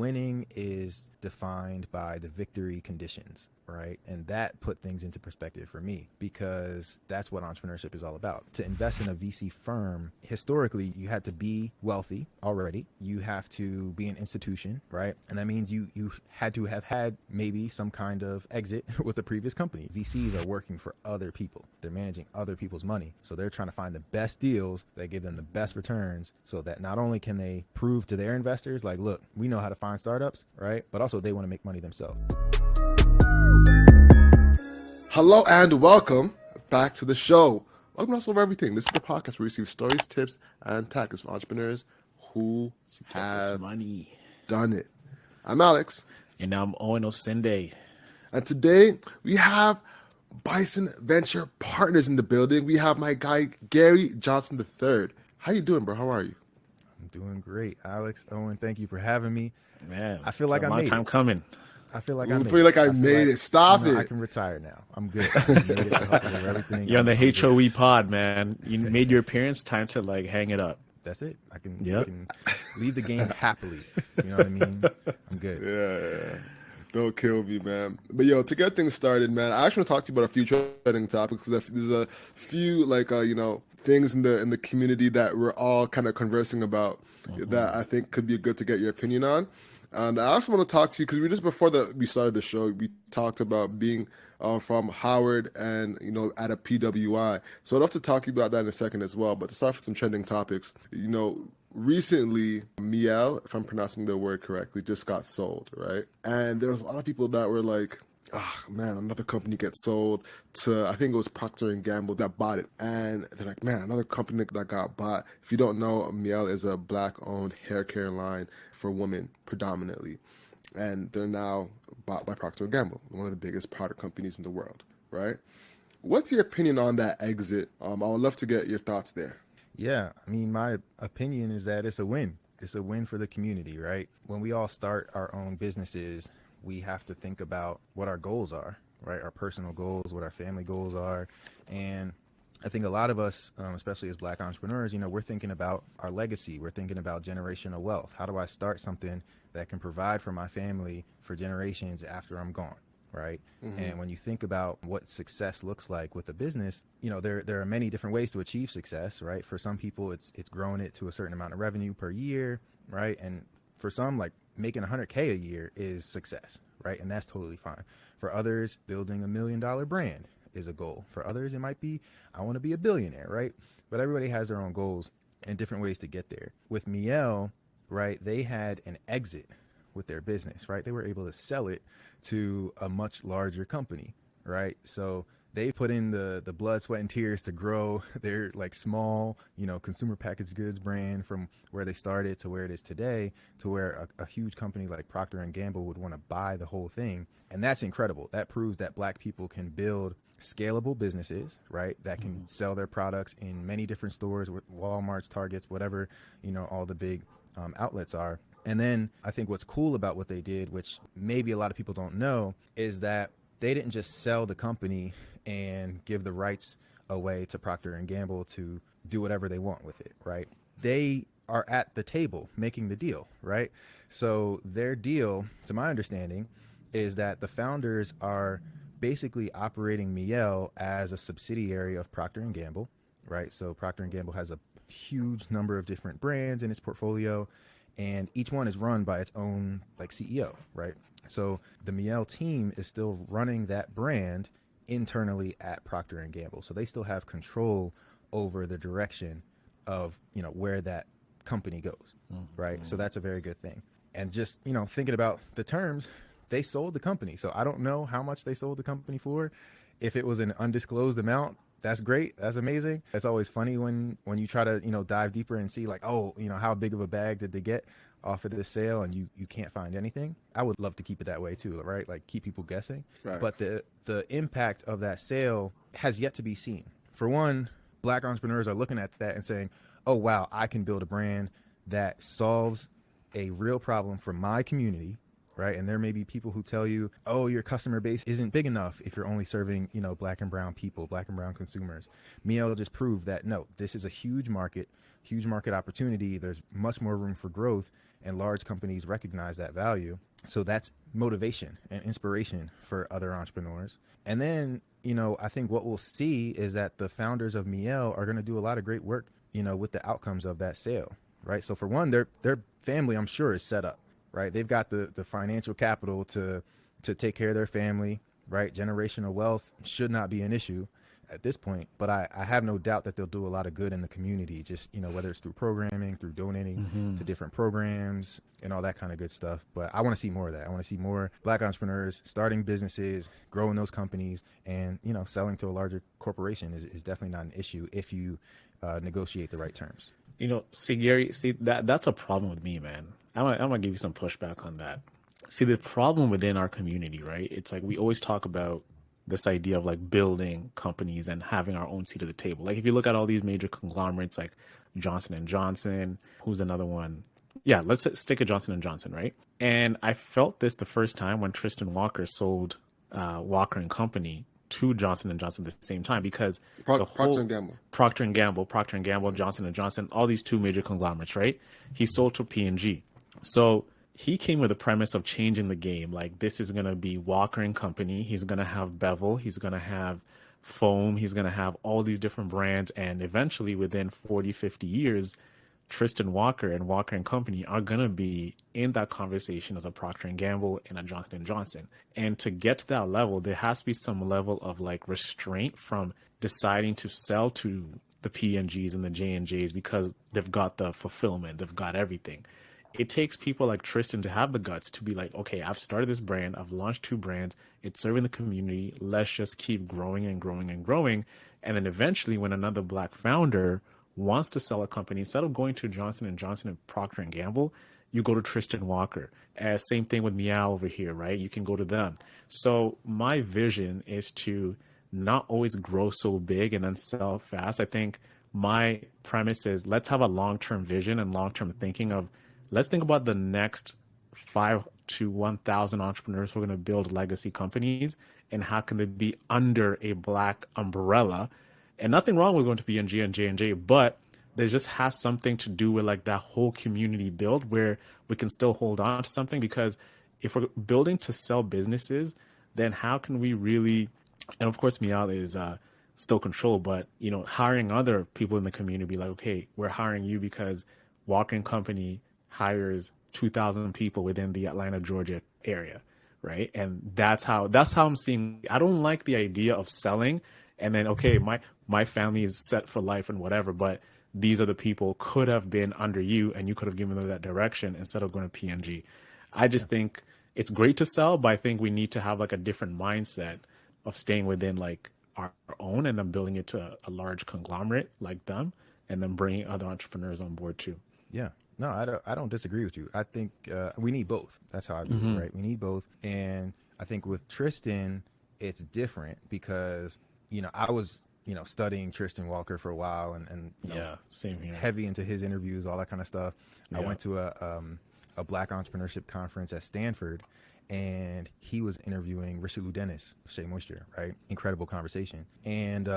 winning is defined by the victory conditions, right? And that put things into perspective for me, because that's what entrepreneurship is all about. To invest in a VC firm, historically, you had to be wealthy already. You have to be an institution, right? And that means you had to have had maybe some kind of exit with a previous company. VCs are working for other people. They're managing other people's money. So they're trying to find the best deals that give them the best returns, so that not only can they prove to their investors, like, look, we know how to find startups, right? But also they want to make money themselves. Hello and welcome back to the show. Welcome to Hustle Over Everything. This is the podcast where we receive stories, tips, and tactics from entrepreneurs who have money. Done it. I'm Alex. And I'm Owen Osende. And today we have Bison Venture Partners in the building. We have my guy, Garry Johnson III. How you doing, bro? How are you? I'm doing great, Alex. Owen, thank you for having me. Man, I feel like I made it. Long time coming. I feel like I made it. Stop it. I can retire now. I'm good. I made it to Hustle Over Everything. You're on the HOE pod, man. You made your appearance. Time to hang it up. That's it. I can leave the game happily. You know what I mean? I'm good. Yeah. Don't kill me, man. But to get things started, man, I actually want to talk to you about a few trending topics, because there's a few things in the community that we're all kind of conversing about that I think could be good to get your opinion on. And I also want to talk to you because before we started the show, we talked about being from Howard and at a PWI. So I'd love to talk to you about that in a second as well. But to start with some trending topics, recently Miel, if I'm pronouncing the word correctly, just got sold, right? And there was a lot of people that were like, oh man, another company gets sold to, I think it was Procter & Gamble that bought it. And they're like, man, another company that got bought. If you don't know, Miel is a black-owned hair care line for women predominantly. And they're now bought by Procter & Gamble, one of the biggest product companies in the world, right? What's your opinion on that exit? I would love to get your thoughts there. Yeah, I mean, my opinion is that it's a win. It's a win for the community, right? When we all start our own businesses, we have to think about what our goals are, right? Our personal goals, what our family goals are. And I think a lot of us, especially as Black entrepreneurs, we're thinking about our legacy. We're thinking about generational wealth. How do I start something that can provide for my family for generations after I'm gone, right? Mm-hmm. And when you think about what success looks like with a business, there are many different ways to achieve success, right? For some people, it's growing it to a certain amount of revenue per year, right? And for some, like making $100K a year is success, right? And that's totally fine. For others, building $1 million brand is a goal. For others, it might be, I want to be a billionaire, right? But everybody has their own goals and different ways to get there. With Miel, right, they had an exit with their business, right? They were able to sell it to a much larger company, right? So they put in the blood, sweat, and tears to grow their small, consumer packaged goods brand from where they started to where it is today, to where a huge company like Procter & Gamble would want to buy the whole thing. And that's incredible. That proves that Black people can build scalable businesses, right? That can sell their products in many different stores, Walmart's, Targets, whatever, all the big outlets are. And then I think what's cool about what they did, which maybe a lot of people don't know, is that they didn't just sell the company and give the rights away to Procter & Gamble to do whatever they want with it, right? They are at the table making the deal, right? So their deal, to my understanding, is that the founders are basically operating Miel as a subsidiary of Procter & Gamble, right? So Procter & Gamble has a huge number of different brands in its portfolio, and each one is run by its own CEO, right? So the Miel team is still running that brand internally at Procter & Gamble. So they still have control over the direction of, where that company goes, right? So that's a very good thing. And just, thinking about the terms, they sold the company. So I don't know how much they sold the company for. If it was an undisclosed amount, that's great. That's amazing. It's always funny when you try to, dive deeper and see how big of a bag did they get off of this sale, and you can't find anything. I would love to keep it that way too, right? Keep people guessing. Right. But the impact of that sale has yet to be seen. For one, Black entrepreneurs are looking at that and saying, oh, wow, I can build a brand that solves a real problem for my community, right? And there may be people who tell you, oh, your customer base isn't big enough if you're only serving, Black and brown people, Black and brown consumers. Miel just proved that, no, this is a huge market opportunity. There's much more room for growth. and large companies recognize that value. So that's motivation and inspiration for other entrepreneurs. And then, I think what we'll see is that the founders of Miel are going to do a lot of great work, with the outcomes of that sale, right? So for one, their family, I'm sure, is set up, right? They've got the financial capital to take care of their family, right? Generational wealth should not be an issue at this point, but I have no doubt that they'll do a lot of good in the community, just, whether it's through programming, through donating to different programs and all that kind of good stuff. But I want to see more of that. I want to see more Black entrepreneurs starting businesses, growing those companies, and, selling to a larger corporation is definitely not an issue if you negotiate the right terms. Gary, that's a problem with me, man. I'm gonna give you some pushback on that. See, the problem within our community, right? It's like we always talk about this idea of like building companies and having our own seat at the table. Like if you look at all these major conglomerates like Johnson & Johnson, who's another one? Yeah, let's stick at Johnson & Johnson, right? And I felt this the first time when Tristan Walker sold Walker and Company to Johnson & Johnson at the same time, because Procter & Gamble, Johnson & Johnson, all these two major conglomerates, right? He sold to P&G. So he came with a premise of changing the game. Like this is going to be Walker and Company. He's going to have Bevel. He's going to have Foam. He's going to have all these different brands. And eventually within 40, 50 years, Tristan Walker and Walker and Company are going to be in that conversation as a Procter & Gamble and a Johnson & Johnson. And to get to that level, there has to be some level of like restraint from deciding to sell to the P&Gs and the J&Js because they've got the fulfillment, they've got everything. It takes people like Tristan to have the guts to be like, okay, I've started this brand. I've launched 2 brands. It's serving the community. Let's just keep growing and growing and growing. And then eventually when another Black founder wants to sell a company, instead of going to Johnson & Johnson and Procter & Gamble, you go to Tristan Walker. Same thing with Meow over here, right? You can go to them. So my vision is to not always grow so big and then sell fast. I think my premise is let's have a long-term vision and long-term thinking of, let's think about the next 5 to 1,000 entrepreneurs who are going to build legacy companies, and how can they be under a Black umbrella. And nothing wrong with going to P&G and J&J, but there just has something to do with like that whole community build where we can still hold on to something. Because if we're building to sell businesses, then how can we really, and of course Meow is still controlled, but hiring other people in the community, be like, okay, we're hiring you because Walker and Company hires 2,000 people within the Atlanta, Georgia area, right? And that's how I'm seeing. I don't like the idea of selling and then, okay, my family is set for life and whatever, but these are the people could have been under you and you could have given them that direction instead of going to P&G. I just think it's great to sell, but I think we need to have like a different mindset of staying within like our own and then building it to a large conglomerate like them, and then bringing other entrepreneurs on board too. Yeah. No, I don't disagree with you. I think we need both. That's how I view it, right? We need both. And I think with Tristan, it's different because, I was, studying Tristan Walker for a while and same here. Heavy into his interviews, all that kind of stuff. Yeah. I went to a Black entrepreneurship conference at Stanford, and he was interviewing Richelieu Dennis, Shea Moisture, right? Incredible conversation. And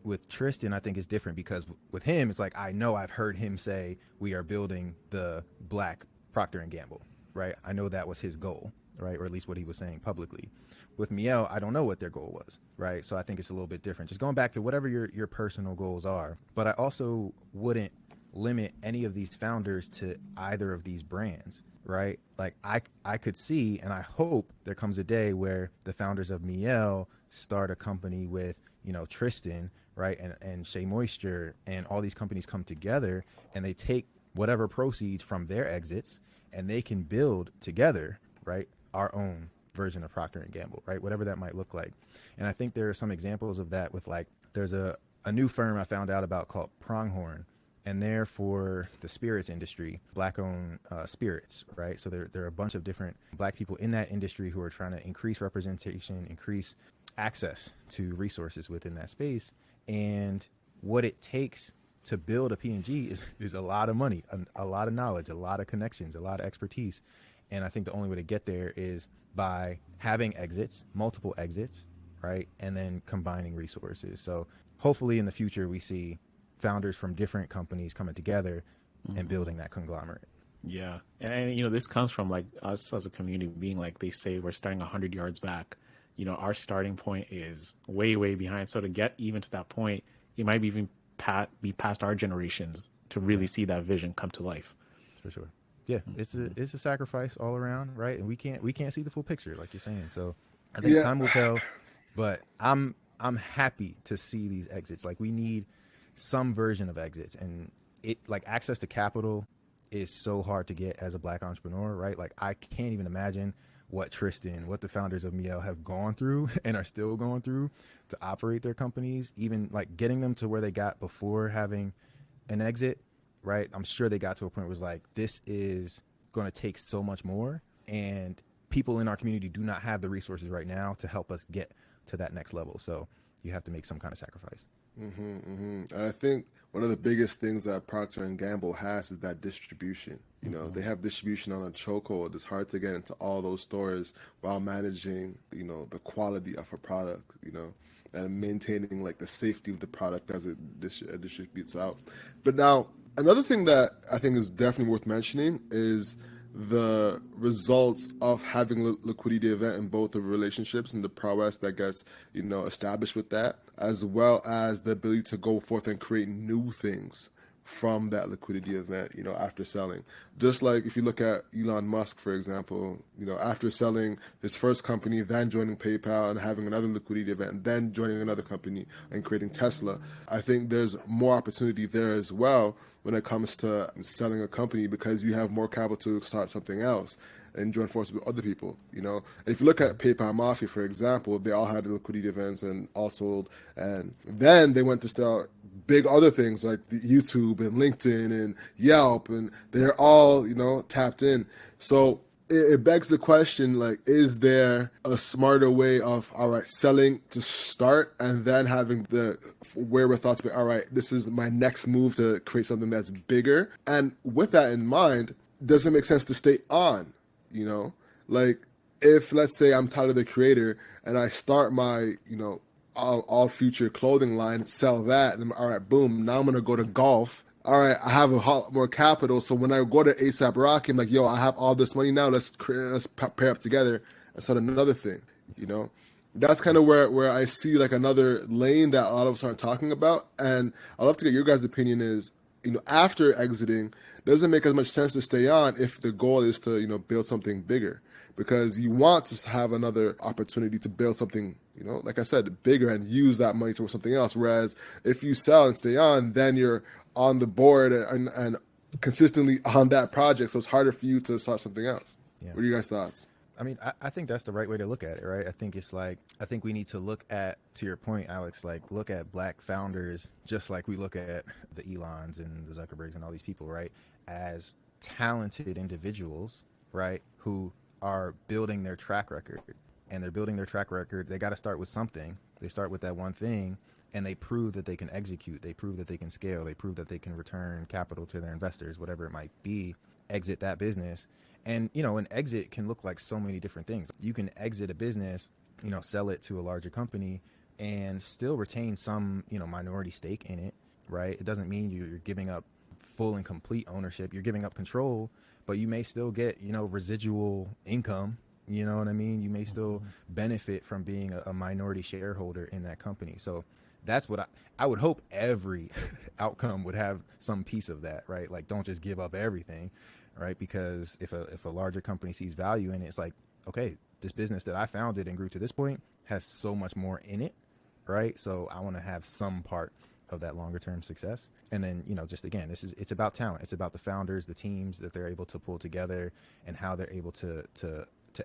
with Tristan, I think it's different because with him, it's like, I know I've heard him say, we are building the Black Procter & Gamble, right? I know that was his goal, right? Or at least what he was saying publicly. With Miel, I don't know what their goal was, right? So I think it's a little bit different. Just going back to whatever your personal goals are. But I also wouldn't limit any of these founders to either of these brands, right? Like I could see, and I hope there comes a day where the founders of Miel start a company with, Tristan, right? And Shea Moisture, and all these companies come together and they take whatever proceeds from their exits and they can build together, right, our own version of Procter & Gamble, right? Whatever that might look like. And I think there are some examples of that with like, there's a new firm I found out about called Pronghorn, and they're for the spirits industry, Black-owned spirits, right? So there are a bunch of different Black people in that industry who are trying to increase representation, increase access to resources within that space. And what it takes to build a P&G is a lot of money, a lot of knowledge, a lot of connections, a lot of expertise. And I think the only way to get there is by having exits, multiple exits, right? And then combining resources. So hopefully in the future, we see founders from different companies coming together and building that conglomerate. Yeah. And, you know, this comes from like us as a community being like, they say we're starting 100 yards back. You know, our starting point is way, way behind. So to get even to that point, it might be even be past our generations to really see that vision come to life. For sure. Yeah, it's a sacrifice all around, right? And we can't see the full picture, like you're saying. So I think Yeah. time will tell. But I'm happy to see these exits. Like we need some version of exits, and it like access to capital is so hard to get as a Black entrepreneur, right? Like I can't even imagine what Tristan, what the founders of Miel have gone through and are still going through to operate their companies, even like getting them to where they got before having an exit, right? I'm sure they got to a point where it was like, this is going to take so much more, and people in our community do not have the resources right now to help us get to that next level. So you have to make some kind of sacrifice. And I think one of the biggest things that Procter and Gamble has is that distribution. You know, they have distribution on a chokehold. It's hard to get into all those stores while managing, you know, the quality of a product, you know, and maintaining like the safety of the product as it distributes out. But now, another thing that I think is definitely worth mentioning is the results of having liquidity event in both the relationships and the prowess that gets, you know, established with that, as well as the ability to go forth and create new things from that liquidity event, you know, after selling. Just like if you look at Elon Musk, for example, you know, after selling his first company, then joining PayPal and having another liquidity event, and then joining another company and creating Tesla, I think there's more opportunity there as well when it comes to selling a company, because you have more capital to start something else and join forces with other people, you know. And if you look at PayPal Mafia, for example, they all had liquidity events and all sold, and then they went to start big other things like the YouTube and LinkedIn and Yelp, and they're all, you know, tapped in. So it begs the question, like, is there a smarter way of, all right, selling to start and then having the wherewithal to be, all right, this is my next move to create something that's bigger? And with that in mind, does it make sense to stay on? You know, like if, let's say, I'm Tyler the Creator and I start my, you know, all future clothing line, sell that, and all right, boom, now I'm gonna go to golf. All right, I have a lot more capital, so when I go to ASAP Rocky, I'm like, yo, I have all this money now. Let's pair up together and start another thing. You know, that's kind of where I see like another lane that a lot of us aren't talking about. And I'd love to get your guys' opinion is, you know, after exiting, doesn't make as much sense to stay on if the goal is to, you know, build something bigger, because you want to have another opportunity to build something, you know, like I said, bigger, and use that money towards something else. Whereas if you sell and stay on, then you're on the board and consistently on that project. So it's harder for you to start something else. Yeah. What are you guys' thoughts? I mean, I think that's the right way to look at it, right? I think it's like, I think we need to look at, to your point, Alex, like look at Black founders just like we look at the Elons and the Zuckerbergs and all these people, right? As talented individuals, right? Who are building their track record, and they're building their track record. They got to start with something. They start with that one thing, and they prove that they can execute. They prove that they can scale. They prove that they can return capital to their investors, whatever it might be, exit that business. And, you know, an exit can look like so many different things. You can exit a business, you know, sell it to a larger company and still retain some, you know, minority stake in it, right? It doesn't mean you're giving up full and complete ownership. You're giving up control, but you may still get, you know, residual income. You know what I mean? You may still benefit from being a minority shareholder in that company. So that's what I would hope every outcome would have some piece of that, right? Like, don't just give up everything, right? Because if a larger company sees value in it, it's like, okay, this business that I founded and grew to this point has so much more in it, right? So I want to have some part of that longer term success. And then, you know, just again, it's about talent. It's about the founders, the teams that they're able to pull together, and how they're able to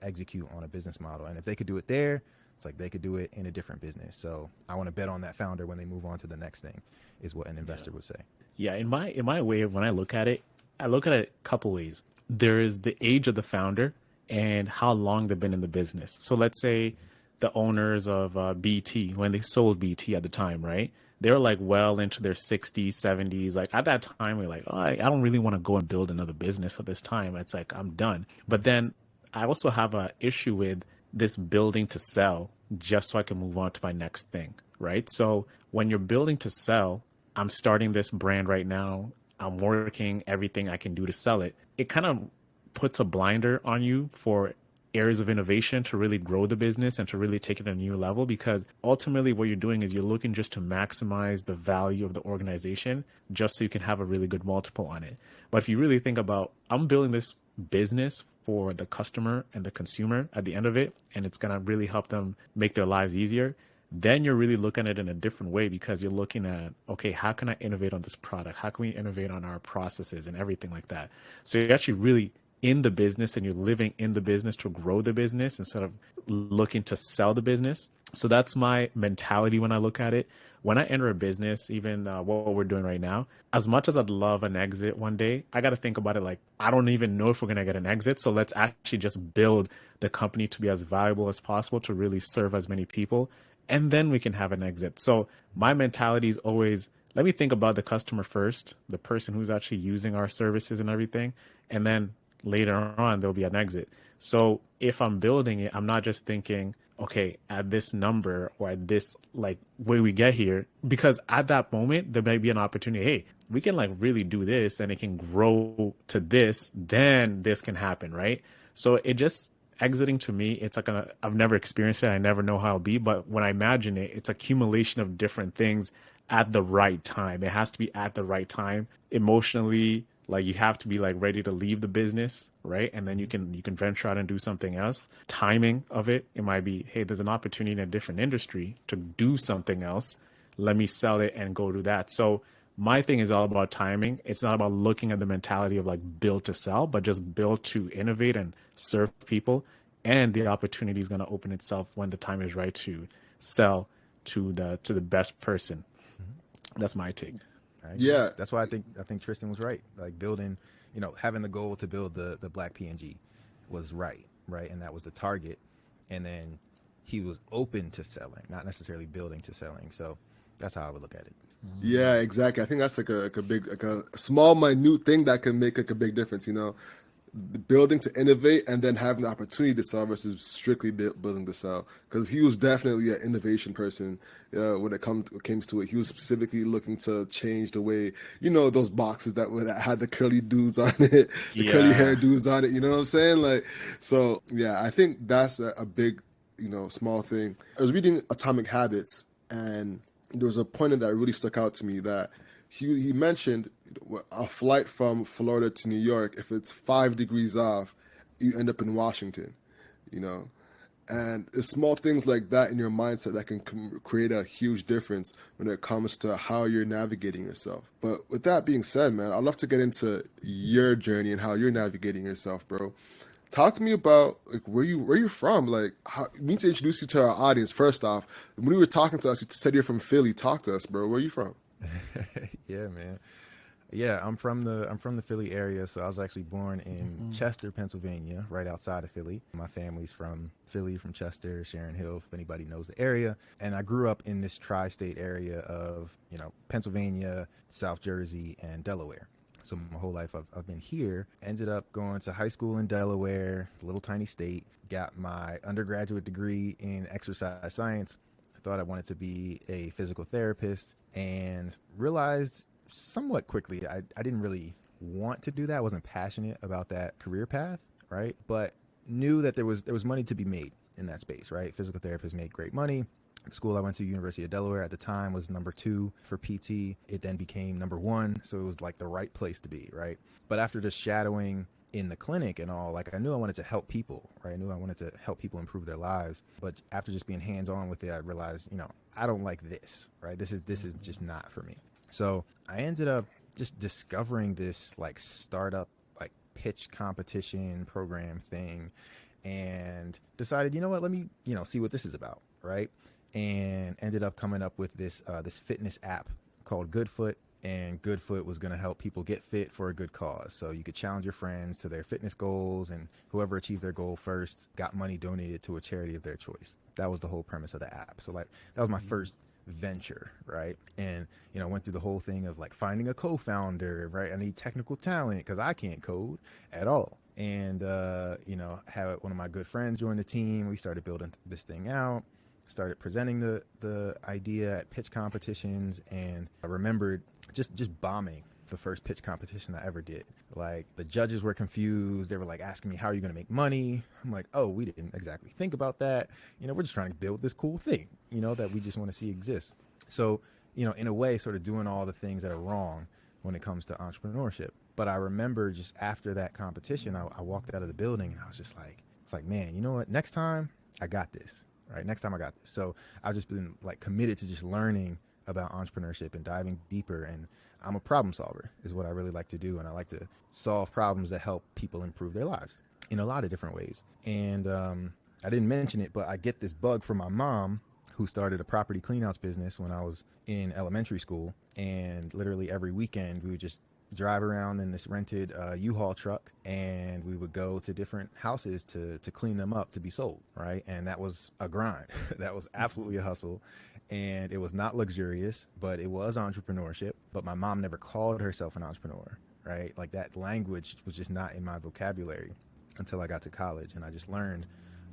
execute on a business model. And if they could do it there, it's like they could do it in a different business. So I want to bet on that founder when they move on to the next thing, is what an investor would say. Yeah, in my way of when I look at it a couple ways. There is the age of the founder and how long they've been in the business. So let's say the owners of BT, when they sold BT at the time, right? They were like well into their 60s, 70s. Like at that time, we're like, oh, I don't really want to go and build another business at this time. It's like, I'm done. But then I also have an issue with this building to sell just so I can move on to my next thing, right? So when you're building to sell, I'm starting this brand right now. I'm working everything I can do to sell it. It kind of puts a blinder on you for areas of innovation to really grow the business and to really take it to a new level, because ultimately what you're doing is you're looking just to maximize the value of the organization just so you can have a really good multiple on it. But if you really think about, I'm building this business for the customer and the consumer at the end of it, and it's going to really help them make their lives easier, then you're really looking at it in a different way, because you're looking at, okay, how can I innovate on this product? How can we innovate on our processes and everything like that? So you're actually really in the business and you're living in the business to grow the business instead of looking to sell the business. So that's my mentality when I look at it. When I enter a business, even what we're doing right now, as much as I'd love an exit one day, I got to think about it like, I don't even know if we're going to get an exit. So let's actually just build the company to be as valuable as possible to really serve as many people. And then we can have an exit. So my mentality is always, let me think about the customer first, the person who's actually using our services and everything. And then later on, there'll be an exit. So if I'm building it, I'm not just thinking, okay, at this number or at this, like, way we get here, because at that moment, there may be an opportunity. Hey, we can like really do this and it can grow to this, then this can happen, right? So it just, exiting to me, it's like I've never experienced it. I never know how it'll be. But when I imagine it, it's accumulation of different things at the right time. It has to be at the right time emotionally. Like you have to be like ready to leave the business, right? And then you can venture out and do something else. Timing of it might be, hey, there's an opportunity in a different industry to do something else. Let me sell it and go do that. So my thing is all about timing. It's not about looking at the mentality of like build to sell, but just build to innovate and serve people. And the opportunity is going to open itself when the time is right to sell to the best person. That's my take. Yeah, that's why I think Tristan was right. Like building, having the goal to build the Black PNG was right, and that was the target. And then he was open to selling, not necessarily building to selling. So that's how I would look at it. Yeah, exactly. I think that's like a big, like a small, minute thing that can make like a big difference. The building to innovate and then having the opportunity to sell versus strictly building to sell. Because he was definitely an innovation person when it came to it. He was specifically looking to change the way, those boxes that had the curly dudes on it, the curly hair dudes on it. You know what I'm saying? Like, so yeah, I think that's a big, small thing. I was reading Atomic Habits, and there was a point in that really stuck out to me that he mentioned a flight from Florida to New York, if it's 5 degrees off, you end up in Washington, and it's small things like that in your mindset that can create a huge difference when it comes to how you're navigating yourself. But with that being said, man, I'd love to get into your journey and how you're navigating yourself, bro. Talk to me about like where you're from. Like, we need to introduce you to our audience first off. When you were talking to us, you said you're from Philly. Talk to us, bro. Where are you from? Yeah, man. Yeah, I'm from the Philly area. So I was actually born in Chester, Pennsylvania, right outside of Philly. My family's from Philly, from Chester, Sharon Hill, if anybody knows the area. And I grew up in this tri-state area of, Pennsylvania, South Jersey, and Delaware. So my whole life I've been here. Ended up going to high school in Delaware, a little tiny state. Got my undergraduate degree in exercise science. I thought I wanted to be a physical therapist, and realized somewhat quickly I didn't really want to do that. I wasn't passionate about that career path, right? But knew that there was money to be made in that space, right? Physical therapists made great money. The school I went to, University of Delaware, at the time was number 2 for PT. It then became number 1, so it was like the right place to be, right? But after just shadowing in the clinic and all, like I knew I wanted to help people, right? I knew I wanted to help people improve their lives. But after just being hands-on with it, I realized, I don't like this, right? This is just not for me. So I ended up just discovering this like startup, like pitch competition program thing, and decided, let me, see what this is about, right? And ended up coming up with this fitness app called Goodfoot. And Goodfoot was going to help people get fit for a good cause. So you could challenge your friends to their fitness goals, and whoever achieved their goal first got money donated to a charity of their choice. That was the whole premise of the app. So like that was my first venture, right? And went through the whole thing of like finding a co-founder, right? I need technical talent because I can't code at all. And had one of my good friends join the team. We started building this thing out, started presenting the idea at pitch competitions, and I remembered just bombing the first pitch competition I ever did. Like, the judges were confused. They were like asking me, how are you going to make money? I'm like, oh, we didn't exactly think about that. You know, we're just trying to build this cool thing, you know, that we just want to see exist. So, you know, in a way, sort of doing all the things that are wrong when it comes to entrepreneurship. But I remember just after that competition, I walked out of the building and I was just like, it's like, man, you know what? Next time I got this, right? Next time I got this. So I've just been like committed to just learning about entrepreneurship and diving deeper. And I'm a problem solver is what I really like to do. And I like to solve problems that help people improve their lives in a lot of different ways. And I didn't mention it, but I get this bug from my mom, who started a property cleanouts business when I was in elementary school. And literally every weekend we would just drive around in this rented U-Haul truck, and we would go to different houses to clean them up to be sold, right? And that was a grind. That was absolutely a hustle. And it was not luxurious, but it was entrepreneurship. But my mom never called herself an entrepreneur, right? Like, that language was just not in my vocabulary until I got to college. And I just learned,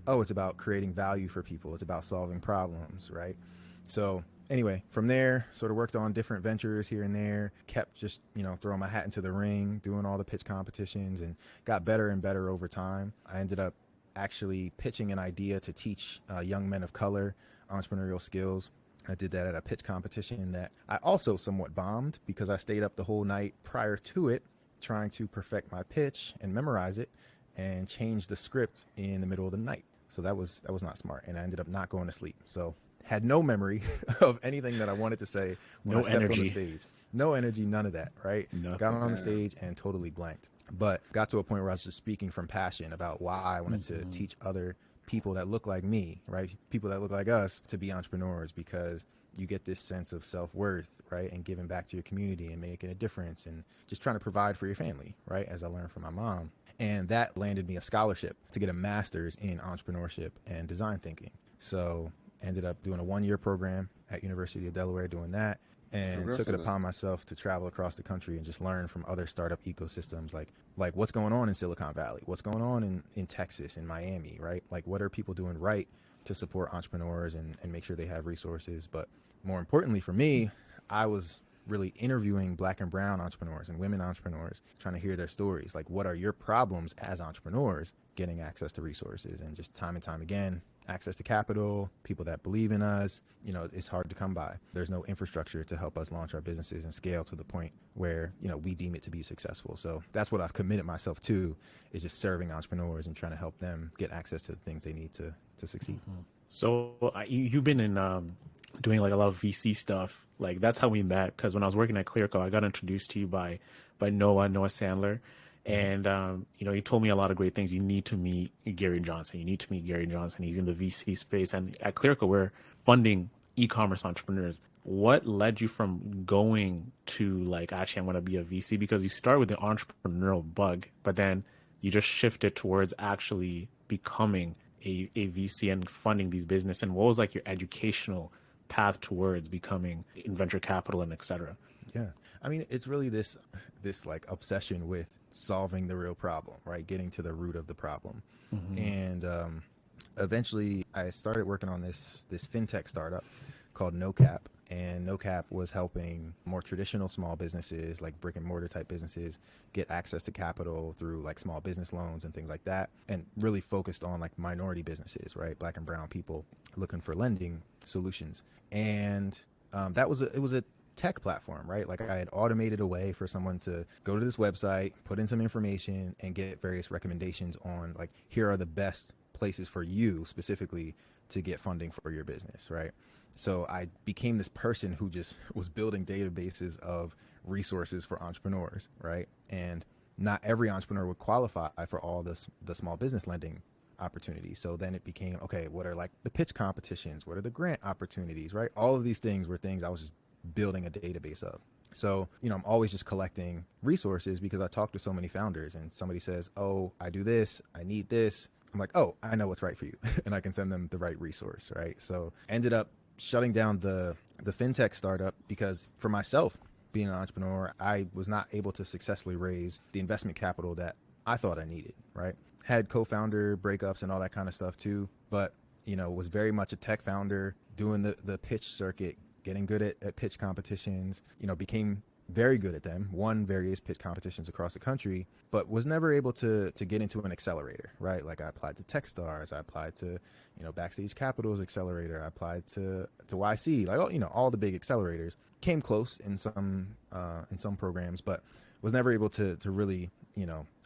oh, it's about creating value for people. It's about solving problems, right? So anyway, from there, sort of worked on different ventures here and there, kept just, you know, throwing my hat into the ring, doing all the pitch competitions, and got better and better over time. I ended up actually pitching an idea to teach young men of color entrepreneurial skills. I did that at a pitch competition that I also somewhat bombed because I stayed up the whole night prior to it trying to perfect my pitch and memorize it and change the script in the middle of the night. So that was not smart, and I ended up not going to sleep. So had no memory of anything that I wanted to say when I stepped on the stage. No energy, none of that, right? Nothing. Got on the stage and totally blanked. But got to a point where I was just speaking from passion about why I wanted to teach other people that look like me, right? People that look like us to be entrepreneurs, because you get this sense of self-worth, right? And giving back to your community and making a difference and just trying to provide for your family, right? As I learned from my mom. And that landed me a scholarship to get a master's in entrepreneurship and design thinking. So ended up doing a 1-year program at University of Delaware doing that, and took it upon myself to travel across the country and just learn from other startup ecosystems, like what's going on in Silicon Valley, what's going on in Texas, in Miami, right? Like, what are people doing right to support entrepreneurs and make sure they have resources? But more importantly for me, I was really interviewing Black and brown entrepreneurs and women entrepreneurs, trying to hear their stories. Like, what are your problems as entrepreneurs getting access to resources? And just time and time again, access to capital, people that believe in us, you know, it's hard to come by. There's no infrastructure to help us launch our businesses and scale to the point where, you know, we deem it to be successful. So that's what I've committed myself to, is just serving entrepreneurs and trying to help them get access to the things they need to succeed. So you've been in doing like a lot of VC stuff. Like, that's how we met, because when I was working at Clearco, I got introduced to you by Noah Sandler. And, you know, he told me a lot of great things. You need to meet Garry Johnson. You need to meet Garry Johnson. He's in the VC space. And at Clearco, we're funding e-commerce entrepreneurs. What led you from going to like, actually, I'm going to be a VC? Because you start with the entrepreneurial bug, but then you just shifted towards actually becoming a VC and funding these business. And what was like your educational path towards becoming in venture capital and et cetera? Yeah. I mean, it's really this like obsession with solving the real problem, right? Getting to the root of the problem. And eventually I started working on this fintech startup called NoCap. And NoCap was helping more traditional small businesses, like brick and mortar type businesses, get access to capital through like small business loans and things like that. And really focused on like minority businesses, right? Black and brown people looking for lending solutions. And it was a tech platform, right? Like, I had automated a way for someone to go to this website, put in some information, and get various recommendations on like, here are the best places for you specifically to get funding for your business, right? So I became this person who just was building databases of resources for entrepreneurs, right? And not every entrepreneur would qualify for all the small business lending opportunities. So then it became, okay, what are like the pitch competitions? What are the grant opportunities, right? All of these things were things I was just building a database of. So, you know, I'm always just collecting resources because I talk to so many founders, and somebody says, oh, I do this, I need this. I'm like, oh, I know what's right for you. And I can send them the right resource, right? So ended up shutting down the fintech startup because for myself, being an entrepreneur, I was not able to successfully raise the investment capital that I thought I needed, right? Had co-founder breakups and all that kind of stuff too, but, you know, was very much a tech founder, doing the pitch circuit, getting good at pitch competitions, you know, became very good at them, won various pitch competitions across the country, but was never able to get into an accelerator, right? Like I applied to Techstars, I applied to, Backstage Capital's accelerator, I applied to YC, like, all the big accelerators. Came close in some programs, but was never able to really,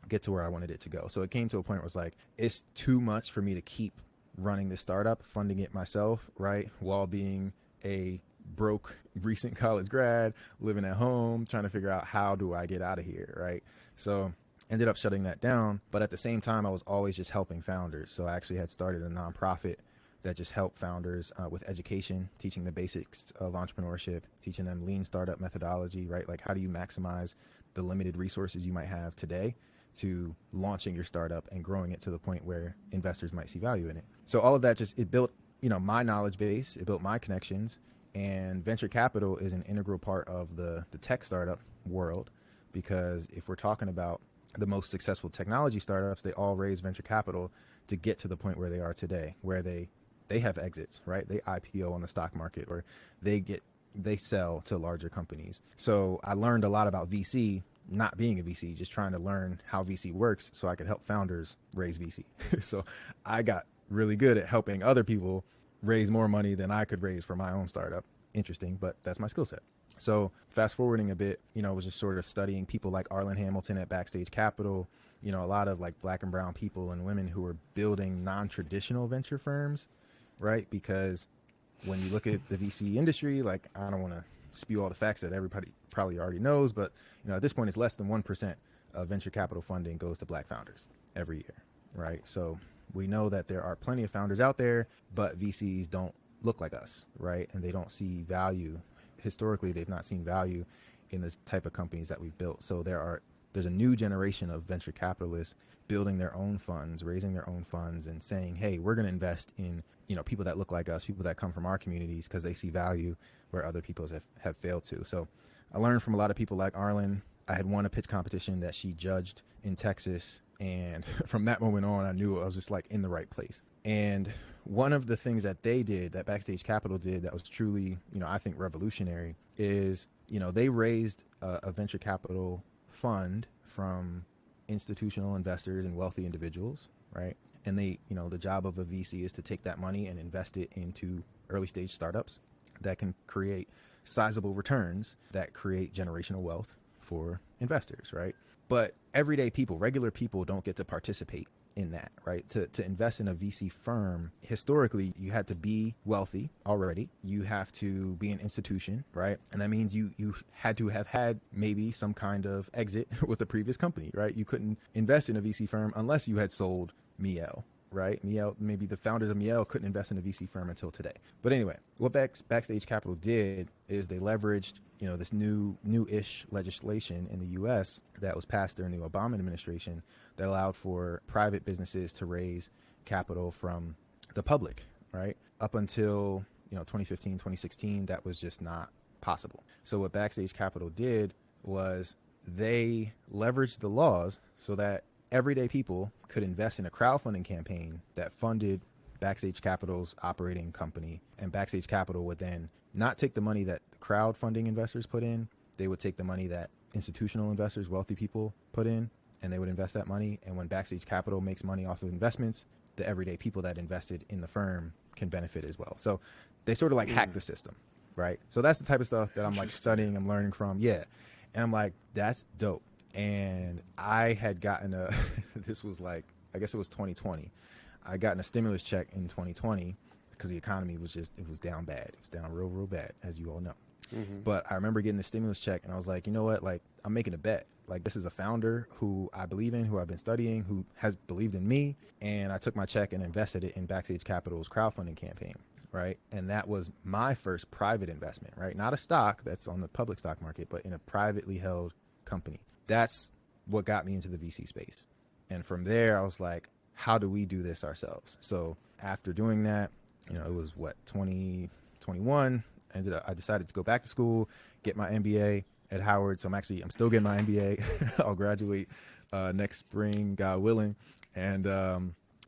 get to where I wanted it to go. So it came to a point where it's like, it's too much for me to keep running this startup, funding it myself, right? While being a broke recent college grad, living at home, trying to figure out how do I get out of here, right? So ended up shutting that down. But at the same time, I was always just helping founders. So I actually had started a nonprofit that just helped founders with education, teaching the basics of entrepreneurship, teaching them lean startup methodology, right? Like how do you maximize the limited resources you might have today to launching your startup and growing it to the point where investors might see value in it. So all of that it built, my knowledge base, it built my connections. And venture capital is an integral part of the tech startup world, because if we're talking about the most successful technology startups, they all raise venture capital to get to the point where they are today, where they have exits, right? They IPO on the stock market, or they sell to larger companies. So I learned a lot about VC, not being a VC, just trying to learn how VC works so I could help founders raise VC. So I got really good at helping other people raise more money than I could raise for my own startup. Interesting, but that's my skill set. So fast forwarding a bit, I was just sort of studying people like Arlen Hamilton at Backstage Capital, a lot of like Black and brown people and women who are building non-traditional venture firms, right? Because when you look at the VC industry, like I don't want to spew all the facts that everybody probably already knows, but at this point it's less than 1% of venture capital funding goes to Black founders every year, right? So we know that there are plenty of founders out there, but VCs don't look like us, right? And they don't see value. Historically, they've not seen value in the type of companies that we've built. So there's a new generation of venture capitalists building their own funds, raising their own funds, and saying, hey, we're going to invest in, people that look like us, people that come from our communities, because they see value where other people have failed to. So I learned from a lot of people like Arlen. I had won a pitch competition that she judged in Texas. And from that moment on, I knew I was just like in the right place. And one of the things that they did, that Backstage Capital did, that was truly, I think revolutionary, is, they raised a venture capital fund from institutional investors and wealthy individuals, right? And they, the job of a VC is to take that money and invest it into early stage startups that can create sizable returns that create generational wealth for investors, right? But everyday people, regular people, don't get to participate in that, right? To invest in a VC firm, historically, you had to be wealthy already. You have to be an institution, right? And that means you had to have had maybe some kind of exit with a previous company, right? You couldn't invest in a VC firm unless you had sold Miel, right? Miel, maybe the founders of Miel couldn't invest in a VC firm until today. But anyway, what Backstage Capital did is they leveraged this new-ish legislation in the U.S. that was passed during the Obama administration that allowed for private businesses to raise capital from the public, right? Up until 2015, 2016, that was just not possible. So what Backstage Capital did was they leveraged the laws so that everyday people could invest in a crowdfunding campaign that funded Backstage Capital's operating company, and Backstage Capital would then not take the money that the crowdfunding investors put in. They would take the money that institutional investors, wealthy people put in, and they would invest that money. And when Backstage Capital makes money off of investments, the everyday people that invested in the firm can benefit as well. So they sort of like hack the system, right? So that's the type of stuff that I'm like studying, I'm learning from. Yeah. And I'm like, that's dope. And I had gotten this was like, I guess it was 2020. I gotten a stimulus check in 2020 because the economy was it was down bad. It was down real, real bad, as you all know. Mm-hmm. But I remember getting the stimulus check and I was like, you know what? Like, I'm making a bet. Like, this is a founder who I believe in, who I've been studying, who has believed in me. And I took my check and invested it in Backstage Capital's crowdfunding campaign, right? And that was my first private investment, right? Not a stock that's on the public stock market, but in a privately held company. That's what got me into the VC space. And from there, I was like, how do we do this ourselves? So after doing that, it was 2021. I decided to go back to school, get my MBA at Howard. So I'm still getting my MBA. I'll graduate next spring, God willing. And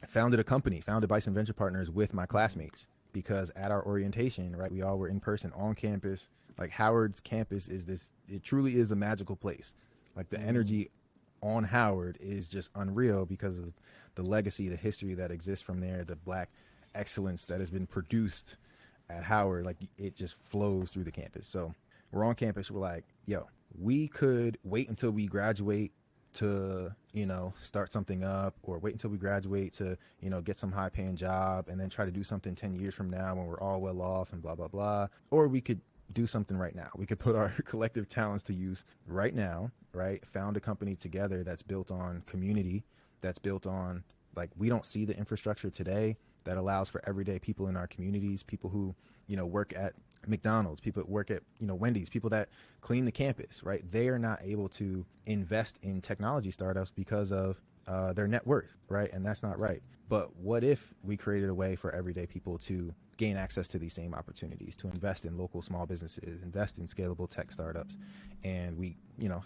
founded Bison Venture Partners with my classmates because at our orientation, right, we all were in person on campus. Like Howard's campus it truly is a magical place. Like the energy on Howard is just unreal because of the legacy, the history that exists from there, the Black excellence that has been produced at Howard. Like it just flows through the campus. So we're on campus. We're like, yo, we could wait until we graduate to, start something up, or wait until we graduate to, get some high paying job and then try to do something 10 years from now when we're all well off and blah, blah, blah. Or we could do something right now. We could put our collective talents to use right now, right? Found a company together that's built on community, that's built on, like, we don't see the infrastructure today that allows for everyday people in our communities, people who, work at McDonald's, people that work at, Wendy's, people that clean the campus, right? They are not able to invest in technology startups because of their net worth, right? And that's not right. But what if we created a way for everyday people to gain access to these same opportunities, to invest in local small businesses, invest in scalable tech startups? And we,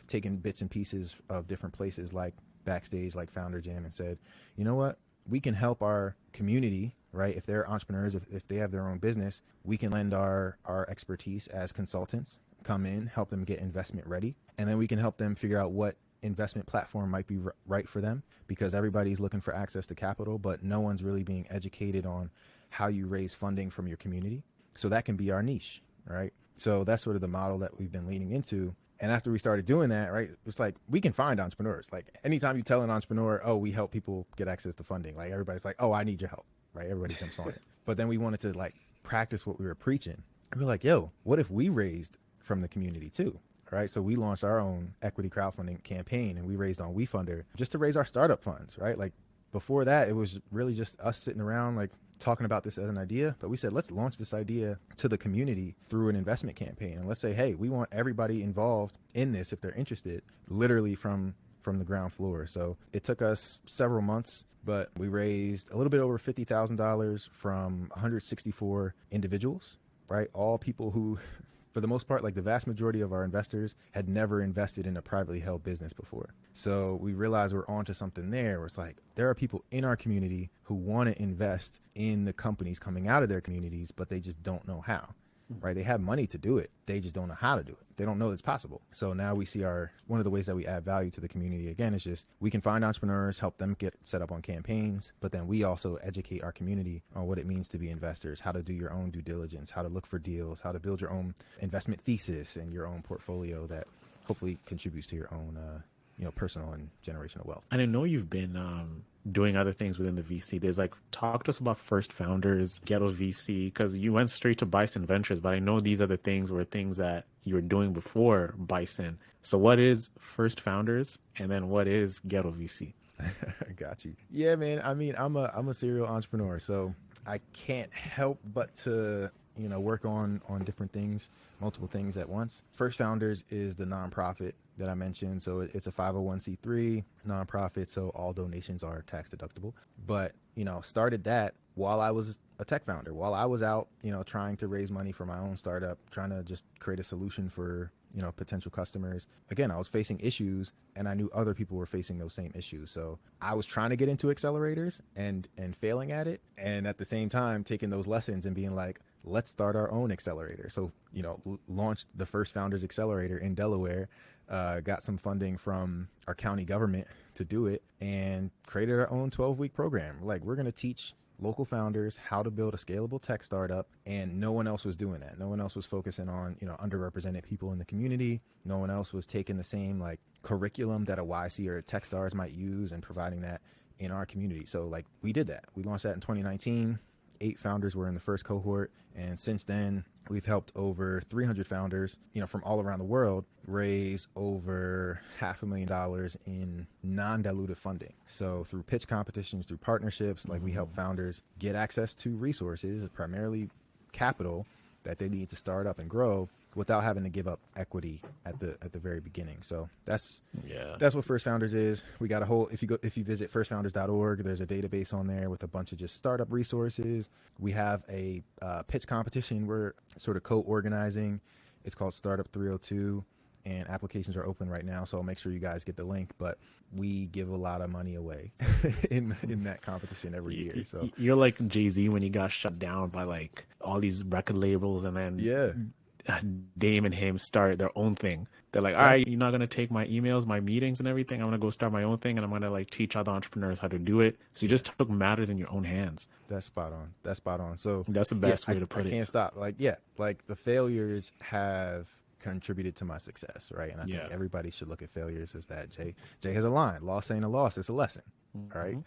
taken bits and pieces of different places like Backstage, like Founder Jam, and said, you know what? We can help our community, right? If they're entrepreneurs, if they have their own business, we can lend our expertise as consultants, come in, help them get investment ready. And then we can help them figure out what investment platform might be right for them, because everybody's looking for access to capital, but no one's really being educated on how you raise funding from your community. So that can be our niche, right? So that's sort of the model that we've been leaning into. And after we started doing that, right, it's like, we can find entrepreneurs. Like anytime you tell an entrepreneur, oh, we help people get access to funding, like everybody's like, oh, I need your help, right? Everybody jumps on it. But then we wanted to like practice what we were preaching. We were like, yo, what if we raised from the community too? Right. So we launched our own equity crowdfunding campaign, and we raised on WeFunder just to raise our startup funds, right? Like before that, it was really just us sitting around like talking about this as an idea. But we said, let's launch this idea to the community through an investment campaign. And let's say, hey, we want everybody involved in this if they're interested, literally from the ground floor. So it took us several months, but we raised a little bit over $50,000 from 164 individuals, right? All people who, for the most part, like the vast majority of our investors had never invested in a privately held business before. So we realized we're onto something there where it's like, there are people in our community who want to invest in the companies coming out of their communities, but they just don't know how, right? They have money to do it. They just don't know how to do it. They don't know it's possible. So now we see one of the ways that we add value to the community, again, is just we can find entrepreneurs, help them get set up on campaigns, but then we also educate our community on what it means to be investors, how to do your own due diligence, how to look for deals, how to build your own investment thesis and your own portfolio that hopefully contributes to your own personal and generational wealth. And I know you've been doing other things within the VC. There's like, talk to us about First Founders, Ghetto VC, because you went straight to Bison Ventures, but I know these other things were things that you were doing before Bison. So what is First Founders, and then what is Ghetto VC? Got you. Yeah, man. I mean, I'm a serial entrepreneur, so I can't help but to work on different things, multiple things at once. First Founders is the nonprofit that I mentioned. So it's a 501c3 nonprofit. So all donations are tax deductible. But, started that while I was a tech founder, while I was out, trying to raise money for my own startup, trying to just create a solution for, potential customers. Again, I was facing issues, and I knew other people were facing those same issues. So I was trying to get into accelerators and failing at it. And at the same time, taking those lessons and being like, let's start our own accelerator. So, launched the First Founders Accelerator in Delaware, got some funding from our county government to do it, and created our own 12-week program. Like, we're going to teach local founders how to build a scalable tech startup, and no one else was doing that. No one else was focusing on, underrepresented people in the community. No one else was taking the same like curriculum that a YC or a Techstars might use and providing that in our community. So like, we did that. We launched that in 2019. 8 founders were in the first cohort, and since then we've helped over 300 founders, from all around the world, raise over $500,000 in non-dilutive funding. So through pitch competitions, through partnerships, like we help founders get access to resources, primarily capital, that they need to start up and grow without having to give up equity at the very beginning. So that's what First Founders is. We got a whole, if you visit firstfounders.org, there's a database on there with a bunch of just startup resources. We have a pitch competition we're sort of co-organizing. It's called Startup 302. and applications are open right now. So I'll make sure you guys get the link. But we give a lot of money away in that competition every year. So you're like Jay-Z when he got shut down by like all these record labels, and then yeah. Dame and him start their own thing. They're like, all right, you're not going to take my emails, my meetings and everything. I'm going to go start my own thing, and I'm going to like teach other entrepreneurs how to do it. So you just took matters in your own hands. That's spot on. That's spot on. So that's the best way to put it. I can't stop. Like the failures have contributed to my success, right? And I think everybody should look at failures as that. Jay has a line: loss ain't a loss, it's a lesson. Right?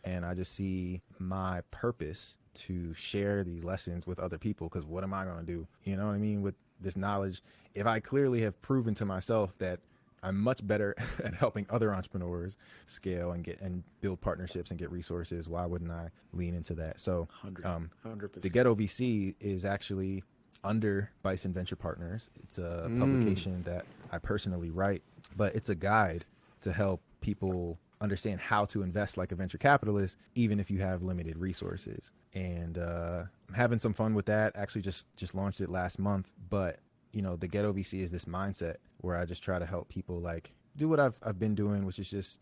And I just see my purpose to share these lessons with other people, because what am I going to do? You know what I mean? With this knowledge, if I clearly have proven to myself that I'm much better at helping other entrepreneurs scale and build partnerships and get resources, why wouldn't I lean into that? So 100%. The Ghetto VC is actually under Bison Venture Partners. It's a publication that I personally write, but it's a guide to help people understand how to invest like a venture capitalist, even if you have limited resources. And I'm having some fun with that. Actually just launched it last month. But the Ghetto VC is this mindset where I just try to help people like do what I've been doing, which is just,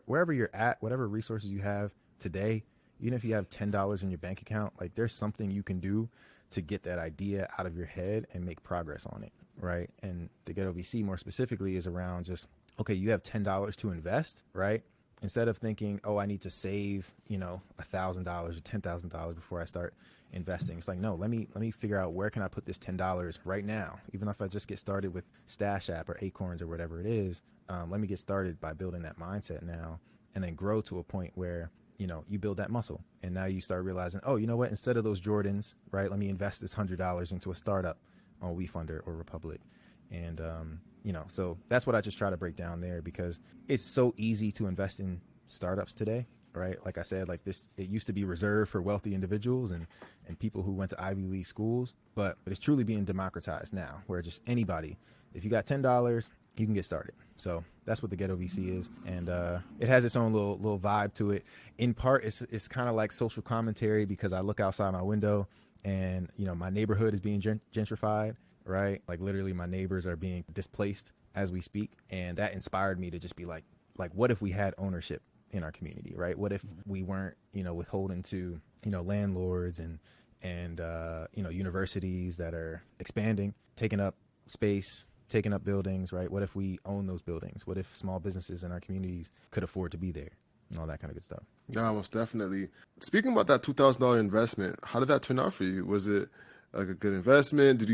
wherever you're at, whatever resources you have today, even if you have $10 in your bank account, like there's something you can do to get that idea out of your head and make progress on it, right? And the Ghetto VC more specifically is around just, okay, you have $10 to invest, right? Instead of thinking, oh, I need to save, $1,000 or $10,000 before I start investing. It's like, no, let me figure out where can I put this $10 right now? Even if I just get started with Stash App or Acorns or whatever it is, let me get started by building that mindset now, and then grow to a point where, you build that muscle. And now you start realizing, oh, you know what? Instead of those Jordans, right, let me invest this $100 into a startup on WeFunder or Republic. And, so that's what I just try to break down there, because it's so easy to invest in startups today, right? Like I said, like this, it used to be reserved for wealthy individuals and people who went to Ivy League schools, but it's truly being democratized now, where just anybody, if you got $10, you can get started. So that's what the Ghetto VC is. And it has its own little vibe to it. In part, it's kind of like social commentary, because I look outside my window and, my neighborhood is being gentrified. Right? Like literally my neighbors are being displaced as we speak. And that inspired me to just be like, what if we had ownership in our community, right? What if we weren't, withholding to, landlords and universities that are expanding, taking up space, taking up buildings, right? What if we own those buildings? What if small businesses in our communities could afford to be there? And all that kind of good stuff. Yeah, most definitely. Speaking about that $2,000 investment, how did that turn out for you? Was it like a good investment? Did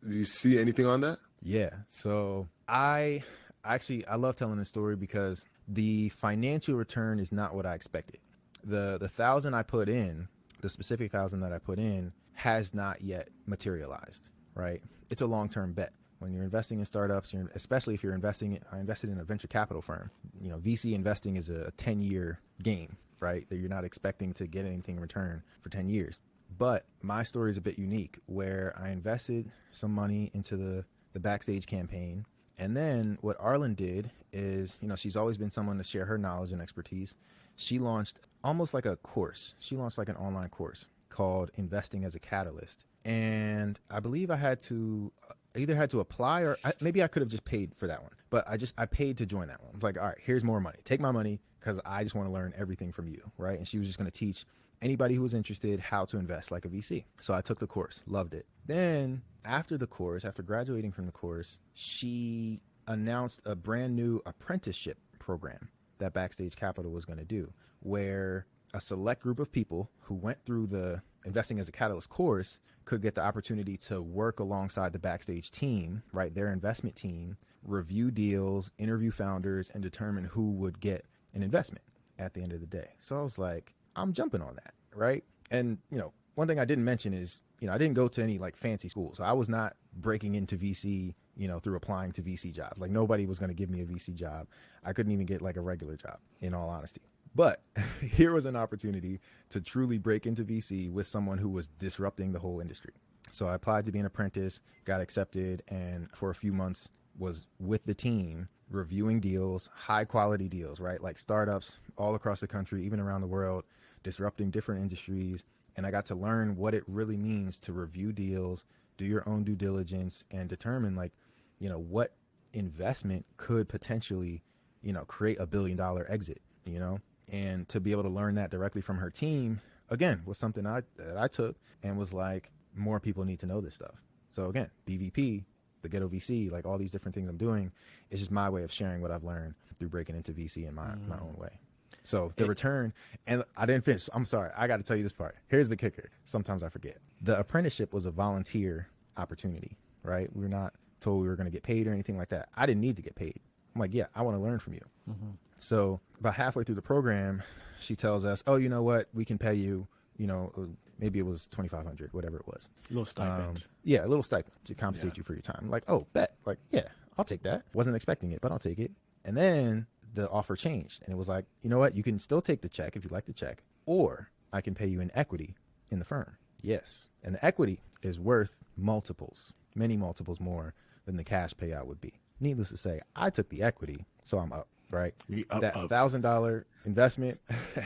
you see anything on that? Yeah. So I love telling this story because the financial return is not what I expected. The 1,000 I put in, the specific 1,000 that I put in, has not yet materialized, right? It's a long-term bet. When you're investing in startups, especially if you're I invested in a venture capital firm. VC investing is a 10-year game, right? That you're not expecting to get anything in return for 10 years. But my story is a bit unique, where I invested some money into the Backstage campaign. And then what Arlen did is, she's always been someone to share her knowledge and expertise. She launched almost like a course. She launched like an online course called Investing as a Catalyst. And I believe I either had to apply, or maybe I could have just paid for that one. But I paid to join that one. I was like, all right, here's more money. Take my money, because I just want to learn everything from you, right? And she was just going to teach anybody who was interested how to invest like a VC. So I took the course, loved it. Then after graduating from the course, she announced a brand new apprenticeship program that Backstage Capital was going to do, where a select group of people who went through the Investing as a Catalyst course could get the opportunity to work alongside the Backstage team, right? Their investment team, review deals, interview founders, and determine who would get an investment at the end of the day. So I was like, I'm jumping on that, right? And, one thing I didn't mention is, I didn't go to any like fancy schools. So I was not breaking into VC, through applying to VC jobs. Like nobody was going to give me a VC job. I couldn't even get like a regular job, in all honesty. But here was an opportunity to truly break into VC with someone who was disrupting the whole industry. So I applied to be an apprentice, got accepted, and for a few months was with the team reviewing deals, high quality deals, right? Like startups all across the country, even around the world, disrupting different industries. And I got to learn what it really means to review deals, do your own due diligence, and determine like, what investment could potentially, create $1 billion exit, and to be able to learn that directly from her team, again, was something that I took and was like, more people need to know this stuff. So again, BVP, the Ghetto VC, like all these different things I'm doing, is just my way of sharing what I've learned through breaking into VC in my own way. So the return, and I didn't finish. I'm sorry. I got to tell you this part. Here's the kicker. Sometimes I forget. The apprenticeship was a volunteer opportunity, right? We were not told we were going to get paid or anything like that. I didn't need to get paid. I'm like, yeah, I want to learn from you. So about halfway through the program, she tells us, oh, you know what? We can pay you, maybe it was $2,500, whatever it was. A little stipend. Yeah, a little stipend to compensate you for your time. Like, oh, bet. Like, yeah, I'll take that. Wasn't expecting it, but I'll take it. And then the offer changed, and it was like, you know what? You can still take the check if you'd like the check, or I can pay you in equity in the firm. Yes. And the equity is worth many multiples more than the cash payout would be. Needless to say, I took the equity, so I'm up, right? That $1,000 investment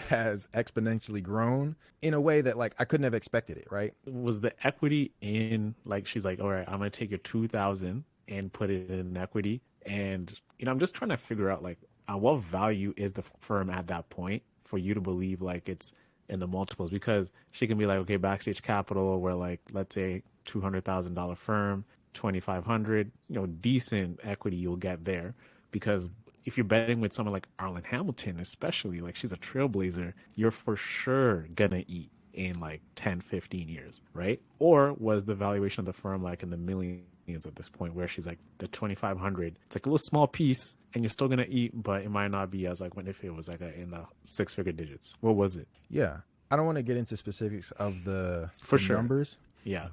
has exponentially grown in a way that, like, I couldn't have expected it, right? Was the equity in, like, she's like, all right, I'm going to take your 2,000 and put it in equity. And, I'm just trying to figure out, like, what value is the firm at that point for you to believe, like, it's in the multiples? Because she can be like, okay, Backstage Capital, we're like, let's say $200,000 firm, 2,500, decent equity you'll get there. Because if you're betting with someone like Arlen Hamilton, especially, like, she's a trailblazer, you're for sure gonna eat in like 10, 15 years, right? Or was the valuation of the firm like in the millions at this point, where she's like, the 2,500, it's like a little small piece and you're still gonna eat, but it might not be as like when if it was like in the 6-figure digits. What was it? Yeah, I don't want to get into specifics of the sure numbers. Yeah,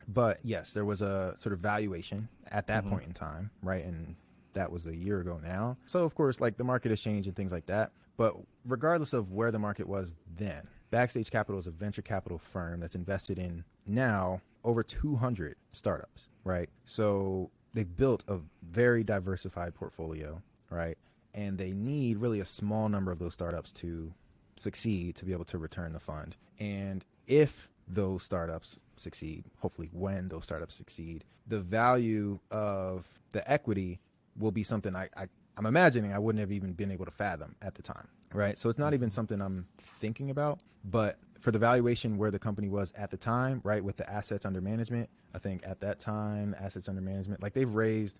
but yes, there was a sort of valuation at that point in time, right? And that was a year ago now. So of course, like, the market has changed and things like that. But regardless of where the market was then, Backstage Capital is a venture capital firm that's invested in now over 200 startups, right? So they've built a very diversified portfolio, right? And they need really a small number of those startups to succeed to be able to return the fund. And if those startups succeed, hopefully when those startups succeed, the value of the equity will be something I'm imagining I wouldn't have even been able to fathom at the time, right? So it's not even something I'm thinking about, but for the valuation where the company was at the time, right, with the assets under management, I think at that time, assets under management, like, they've raised,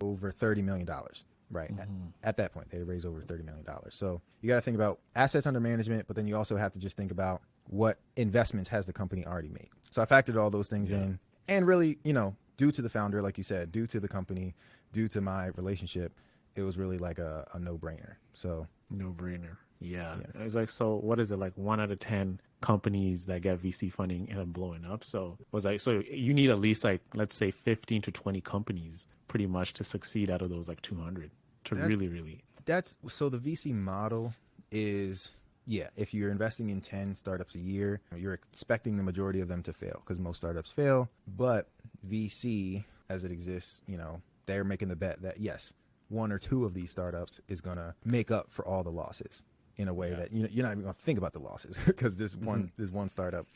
over $30 million, right? At that point, they raised over $30 million. So you got to think about assets under management, but then you also have to just think about what investments has the company already made. So I factored all those things in, and really, due to the founder, like you said, due to the company, due to my relationship, it was really like a no-brainer. So no-brainer. Yeah. It was like, so what is it, like 1 out of 10 companies that get VC funding end up blowing up? So it was like, so you need at least, like, let's say 15 to 20 companies pretty much to succeed out of those like 200 to really. So the VC model is, yeah, if you're investing in 10 startups a year, you're expecting the majority of them to fail, because most startups fail. But VC, as it exists, they're making the bet that, yes, 1 or 2 of these startups is going to make up for all the losses in a way that you're not even going to think about the losses, because this one startup,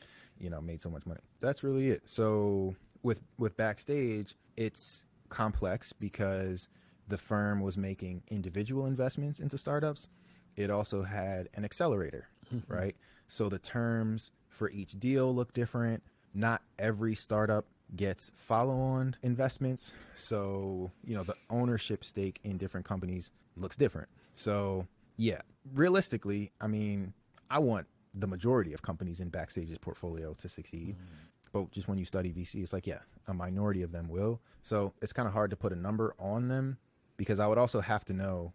made so much money. That's really it. So with Backstage, it's complex because the firm was making individual investments into startups. It also had an accelerator, right? So the terms for each deal look different. Not every startup gets follow-on investments. So, the ownership stake in different companies looks different. So, yeah, realistically, I mean, I want the majority of companies in Backstage's portfolio to succeed. But just when you study VC, it's like, yeah, a minority of them will. So it's kind of hard to put a number on them, because I would also have to know,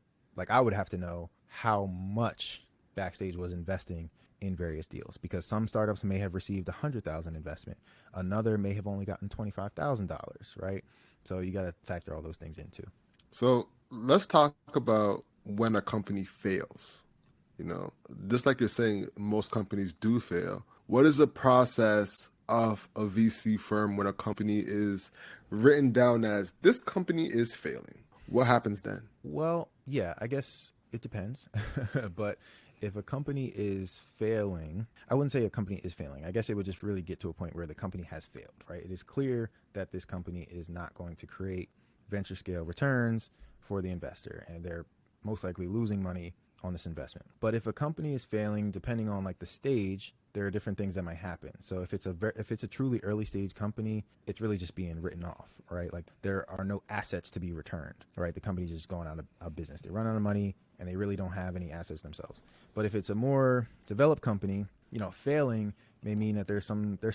I would have to know how much Backstage was investing in various deals, because some startups may have received $100,000 investment. Another may have only gotten $25,000, right? So you got to factor all those things in too. So let's talk about when a company fails. Just like you're saying, most companies do fail. What is the process of a VC firm when a company is written down as, this company is failing? What happens then? Well, yeah, I guess it depends. But if a company is failing, I wouldn't say a company is failing. I guess it would just really get to a point where the company has failed, right? It is clear that this company is not going to create venture scale returns for the investor, and they're most likely losing money on this investment. But if a company is failing, depending on like the stage, there are different things that might happen. So if it's a truly early stage company, it's really just being written off, right? Like there are no assets to be returned, right? The company's just going out of business. They run out of money and they really don't have any assets themselves. But if it's a more developed company, failing may mean that there's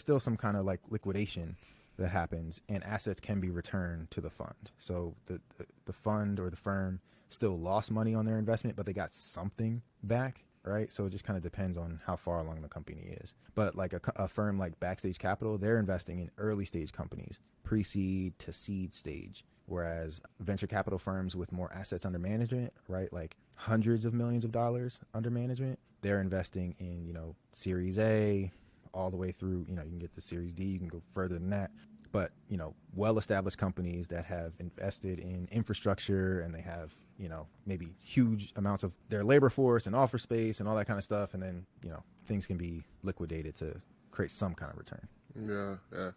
still some kind of like liquidation that happens, and assets can be returned to the fund. So the fund or the firm still lost money on their investment, but they got something back, right? So it just kind of depends on how far along the company is. But like a firm like Backstage Capital, they're investing in early stage companies, pre-seed to seed stage. Whereas venture capital firms with more assets under management, right, like hundreds of millions of dollars under management, they're investing in, Series A all the way through, you can get to Series D, you can go further than that. But, well-established companies that have invested in infrastructure and they have, maybe huge amounts of their labor force and office space and all that kind of stuff. And then, things can be liquidated to create some kind of return. Yeah.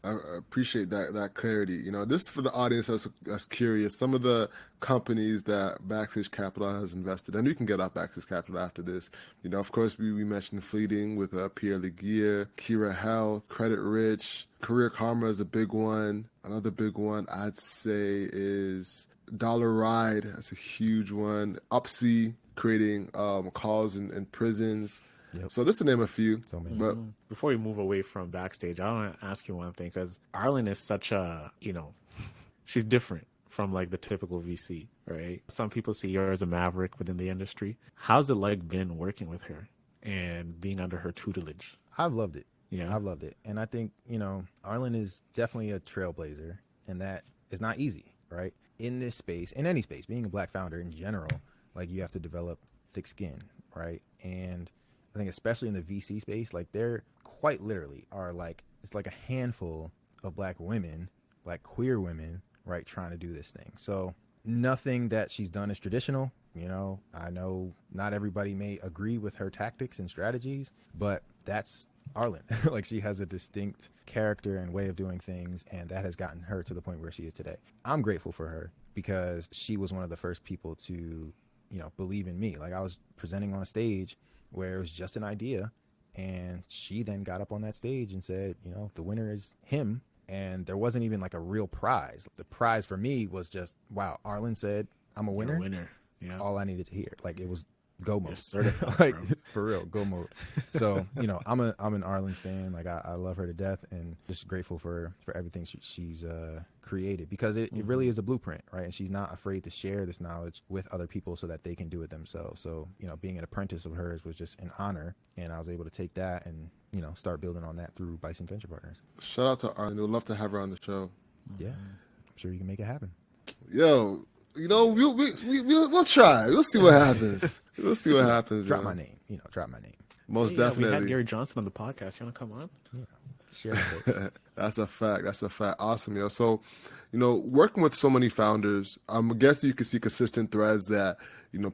I appreciate that clarity. This for the audience that's curious. Some of the companies that Backstage Capital has invested, and we can get off Backstage Capital after this. Of course, we mentioned Fleeting with Pierre Leguier, Kira Health, Credit Rich, Career Karma is a big one. Another big one I'd say is Dollar Ride. That's a huge one. Upsy, creating calls in prisons. Yep. So just to name a few. So many. But Before we move away from Backstage, I want to ask you one thing, because Arlen is such a, she's different from like the typical VC, right? Some people see her as a maverick within the industry. How's it like been working with her and being under her tutelage? I've loved it. Yeah. I've loved it. And I think, Arlen is definitely a trailblazer, and that is not easy, right? In this space, in any space, being a Black founder in general, like you have to develop thick skin, right? And I think especially in the VC space, like there quite literally are like, it's like a handful of Black women, Black queer women, right, trying to do this thing. So nothing that she's done is traditional. I know not everybody may agree with her tactics and strategies, but that's Arlen. Like she has a distinct character and way of doing things, and that has gotten her to the point where she is today. I'm grateful for her because she was one of the first people to, believe in me. Like I was presenting on a stage where it was just an idea, and she then got up on that stage and said, the winner is him. And there wasn't even like a real prize. The prize for me was just, wow, Arlen said I'm a winner. You're a winner. Yeah. All I needed to hear. Like it was go mode. You're certified, like bro. for real, go mode. So, I'm an Arlen stan. Like I love her to death, and just grateful for everything she's created, because it really is a blueprint, right? And she's not afraid to share this knowledge with other people so that they can do it themselves. So, being an apprentice of hers was just an honor, and I was able to take that and, start building on that through Bison Venture Partners. shout out to Arlen. We'd love to have her on the show. Yeah, I'm sure you can make it happen. Yo, we'll try. We'll see what happens. We'll see what happens. Drop my name. Drop my name. Most We definitely. had Garry Johnson on the podcast. You want to come on? Yeah. Share it. That's a fact. Awesome, yo. So, working with so many founders, I guess you can see consistent threads that,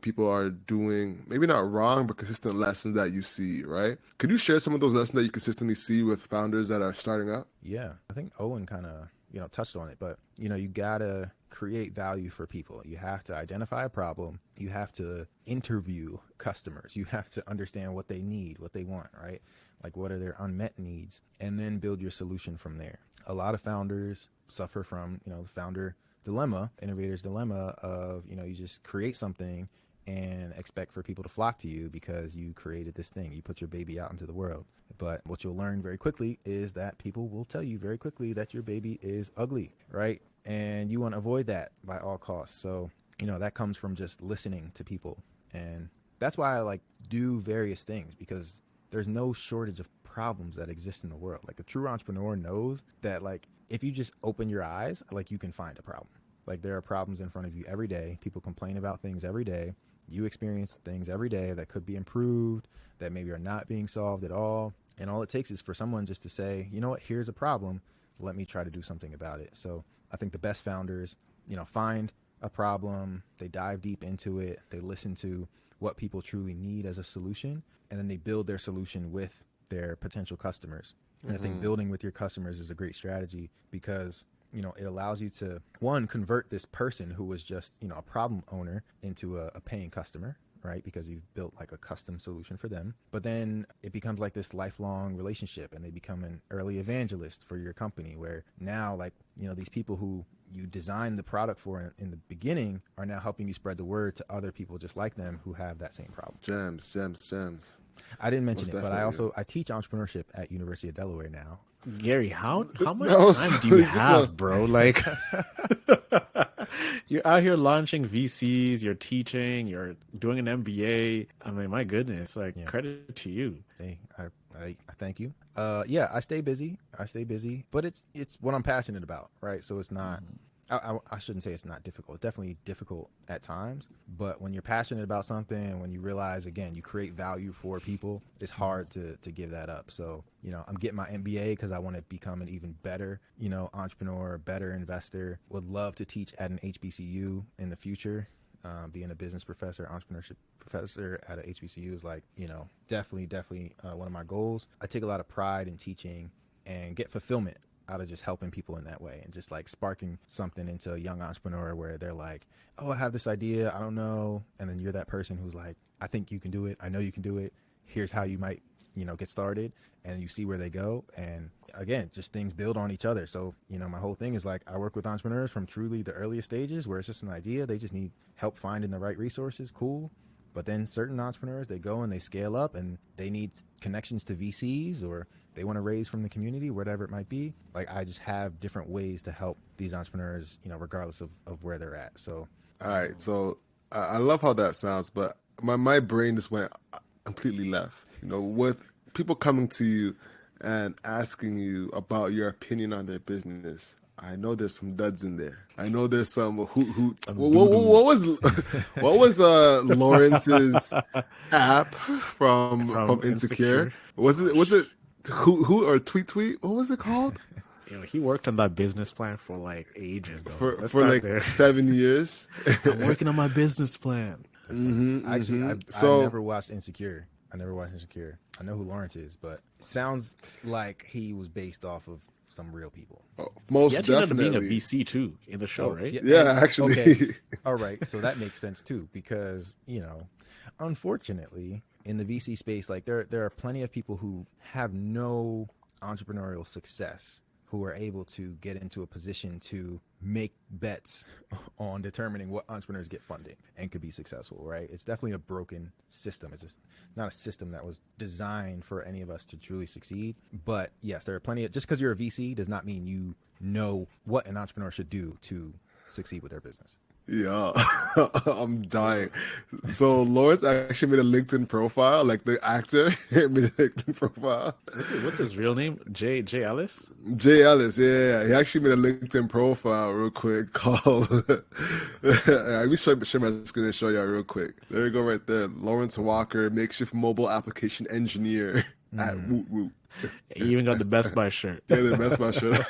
people are doing, maybe not wrong, but consistent lessons that you see, right? Could you share some of those lessons that you consistently see with founders that are starting up? Yeah. I think Owen kind of, touched on it, but, you gotta create value for people. You have to identify a problem. You have to interview customers. You have to understand what they need, what they want, right? Like what are their unmet needs, and then build your solution from there. A lot of founders suffer from, the founder dilemma, innovator's dilemma of, you just create something and expect for people to flock to you because you created this thing. You put your baby out into the world. But what you'll learn very quickly is that people will tell you very quickly that your baby is ugly, right? And you want to avoid that by all costs. So, that comes from just listening to people. And that's why I do various things, because there's no shortage of problems that exist in the world. Like a true entrepreneur knows that if you just open your eyes, you can find a problem. Like there are problems in front of you every day. People complain about things every day. You experience things every day that could be improved, that maybe are not being solved at all. And all it takes is for someone just to say, you know what, here's a problem. Let me try to do something about it. So I think the best founders, find a problem, they dive deep into it, they listen to what people truly need as a solution, and then they build their solution with their potential customers. And I think building with your customers is a great strategy because, it allows you to, one, convert this person who was just, a problem owner into a paying customer, right? Because you've built like a custom solution for them. But then it becomes like this lifelong relationship, and they become an early evangelist for your company, where now, like, these people who you designed the product for in the beginning are now helping you spread the word to other people just like them who have that same problem. Gems. I didn't mention Most it, but definitely, I teach entrepreneurship at University of Delaware now. Gary, how much That was- time do you just have, bro? Like, you're out here launching VCs, you're teaching, you're doing an MBA. I mean, my goodness, like, credit to you. Hey, I thank you. Yeah, I stay busy, but it's what I'm passionate about, right? So it's not, I shouldn't say it's not difficult. It's definitely difficult at times, but when you're passionate about something and when you realize, again, you create value for people, it's hard to give that up. So, I'm getting my MBA because I want to become an even better, entrepreneur, better investor. Would love to teach at an HBCU in the future. Being a business professor, entrepreneurship professor at a HBCU is like, definitely one of my goals. I take a lot of pride in teaching and get fulfillment out of just helping people in that way, and just like sparking something into a young entrepreneur where they're like, oh, I have this idea, I don't know. And then you're that person who's like, I think you can do it. I know you can do it. Here's how you might, get started, and you see where they go. And again, just things build on each other. So, my whole thing is like, I work with entrepreneurs from truly the earliest stages where it's just an idea. They just need help finding the right resources. Cool. But then certain entrepreneurs, they go and they scale up and they need connections to VCs, or they want to raise from the community, whatever it might be. Like, I just have different ways to help these entrepreneurs, regardless of where they're at. So, all right. So I love how that sounds, but my brain just went completely left. With people coming to you and asking you about your opinion on their business, I know there's some duds in there. I know there's some hoots. What was Lawrence's app from Insecure? Was it hoot or tweet? What was it called? He worked on that business plan for like ages, though. For like there. 7 years. I'm working on my business plan. Actually, I never watched Insecure. I know who Lawrence is, but it sounds like he was based off of some real people. Oh, most he actually definitely. ended up being a VC too in the show, right? Yeah, actually. Okay. All right. So that makes sense too, because, unfortunately in the VC space, like there are plenty of people who have no entrepreneurial success who are able to get into a position to make bets on determining what entrepreneurs get funding and could be successful, right? It's definitely a broken system. It's just not a system that was designed for any of us to truly succeed. But yes, there are plenty of, just because you're a VC does not mean you know what an entrepreneur should do to succeed with their business. Yeah, I'm dying. So Lawrence actually made a LinkedIn profile, like the actor made a LinkedIn profile. What's his real name? Jay Ellis? Jay Ellis, yeah. He actually made a LinkedIn profile real quick called, let me share my screen and show y'all real quick. There you go right there. Lawrence Walker, makeshift mobile application engineer at Woot Woot. He even got the Best Buy shirt. Yeah, the Best Buy shirt.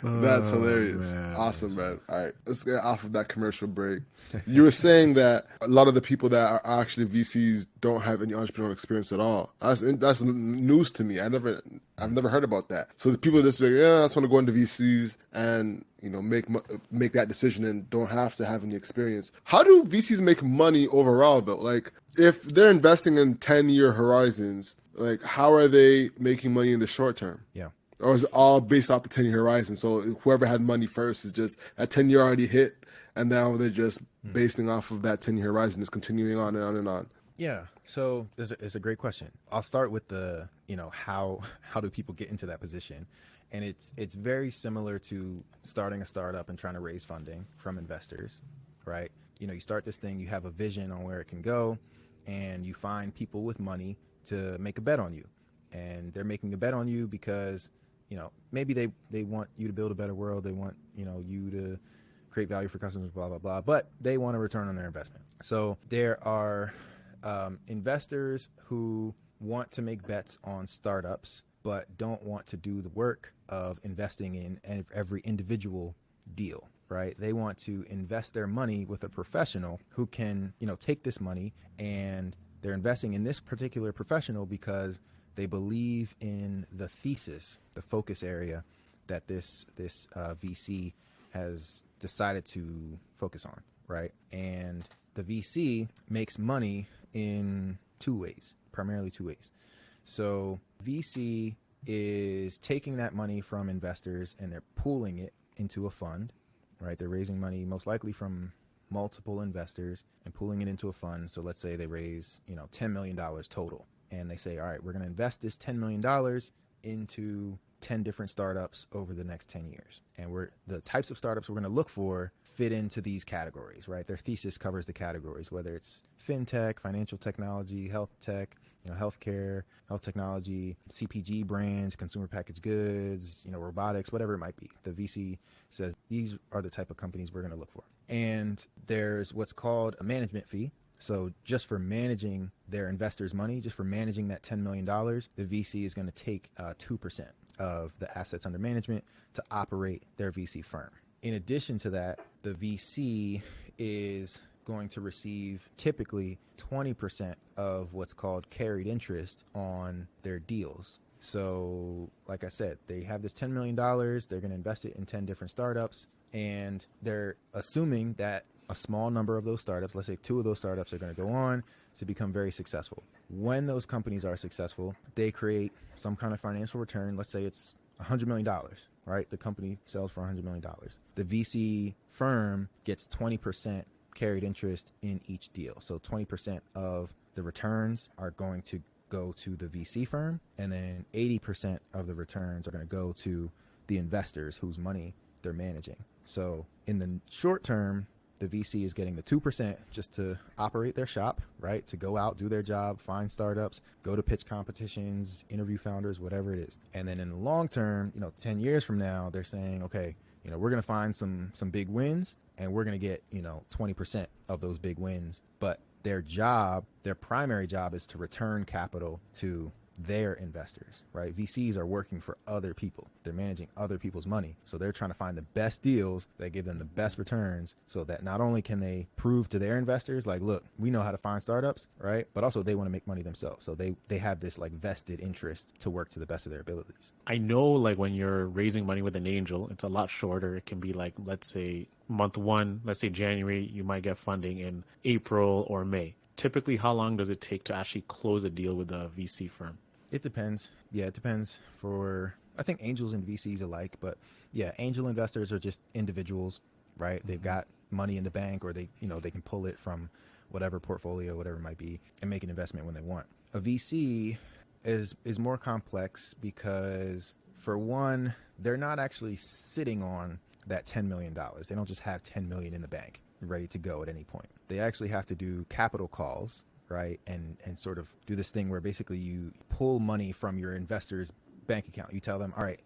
That's hilarious. Man. Awesome, man. All right, let's get off of that commercial break. You were saying that a lot of the people that are actually VCs don't have any entrepreneurial experience at all. That's news to me. I've never heard about that. So the people just like, I just want to go into VCs and make that decision and don't have to have any experience. How do VCs make money overall though? Like if they're investing in 10-year horizons, like how are they making money in the short term? Yeah. Or is it all based off the 10-year horizon? So whoever had money first is just that 10-year already hit, and now they're just basing off of that 10-year horizon, is continuing on and on and on. Yeah. So it's a great question. I'll start with the, how do people get into that position? And it's very similar to starting a startup and trying to raise funding from investors, right? You start this thing, you have a vision on where it can go, and you find people with money to make a bet on you. And they're making a bet on you because, maybe they want you to build a better world. They want, you to create value for customers, blah, blah, blah. But they want a return on their investment. So there are investors who want to make bets on startups, but don't want to do the work of investing in every individual deal, right? They want to invest their money with a professional who can, take this money, and they're investing in this particular professional because they believe in the thesis, the focus area that this VC has decided to focus on, right? And the VC makes money in two ways, primarily two ways. So VC is taking that money from investors and they're pooling it into a fund, right? They're raising money most likely from multiple investors and pooling it into a fund. So let's say they raise, $10 million total. And they say, all right, we're going to invest this $10 million into 10 different startups over the next 10 years. And the types of startups we're going to look for fit into these categories, right? Their thesis covers the categories, whether it's fintech, financial technology, health tech, healthcare, health technology, CPG brands, consumer packaged goods, robotics, whatever it might be. The VC says these are the type of companies we're going to look for. And there's what's called a management fee. So just for managing their investors' money, just for managing that $10 million, the VC is going to take 2% of the assets under management to operate their VC firm. In addition to that, the VC is going to receive typically 20% of what's called carried interest on their deals. So like I said, they have this $10 million, they're going to invest it in 10 different startups, and they're assuming that a small number of those startups, let's say 2 of those startups, are going to go on to become very successful. When those companies are successful, they create some kind of financial return. Let's say it's $100 million, right? The company sells for $100 million. The VC firm gets 20% carried interest in each deal. So 20% of the returns are going to go to the VC firm, and then 80% of the returns are going to go to the investors whose money they're managing. So in the short term, the VC is getting the 2% just to operate their shop, right? To go out, do their job, find startups, go to pitch competitions, interview founders, whatever it is. And then in the long term, 10 years from now, they're saying, okay, we're going to find some big wins, and we're going to get, 20% of those big wins. But their primary job is to return capital to their investors, right? VCs are working for other people. They're managing other people's money. So they're trying to find the best deals that give them the best returns, so that not only can they prove to their investors, like, look, we know how to find startups, right? But also they want to make money themselves. So they have this like vested interest to work to the best of their abilities. I know, like, when you're raising money with an angel, it's a lot shorter. It can be like, let's say month 1, let's say January, you might get funding in April or May. Typically, how long does it take to actually close a deal with a VC firm? It depends. Yeah, it depends I think angels and VCs alike, but yeah, angel investors are just individuals, right? Mm-hmm. They've got money in the bank, or they can pull it from whatever portfolio, whatever it might be, and make an investment when they want. A VC is more complex because, for one, they're not actually sitting on that $10 million. They don't just have 10 million in the bank ready to go at any point. They actually have to do capital calls, right? And sort of do this thing where basically you pull money from your investor's bank account. You tell them, all right,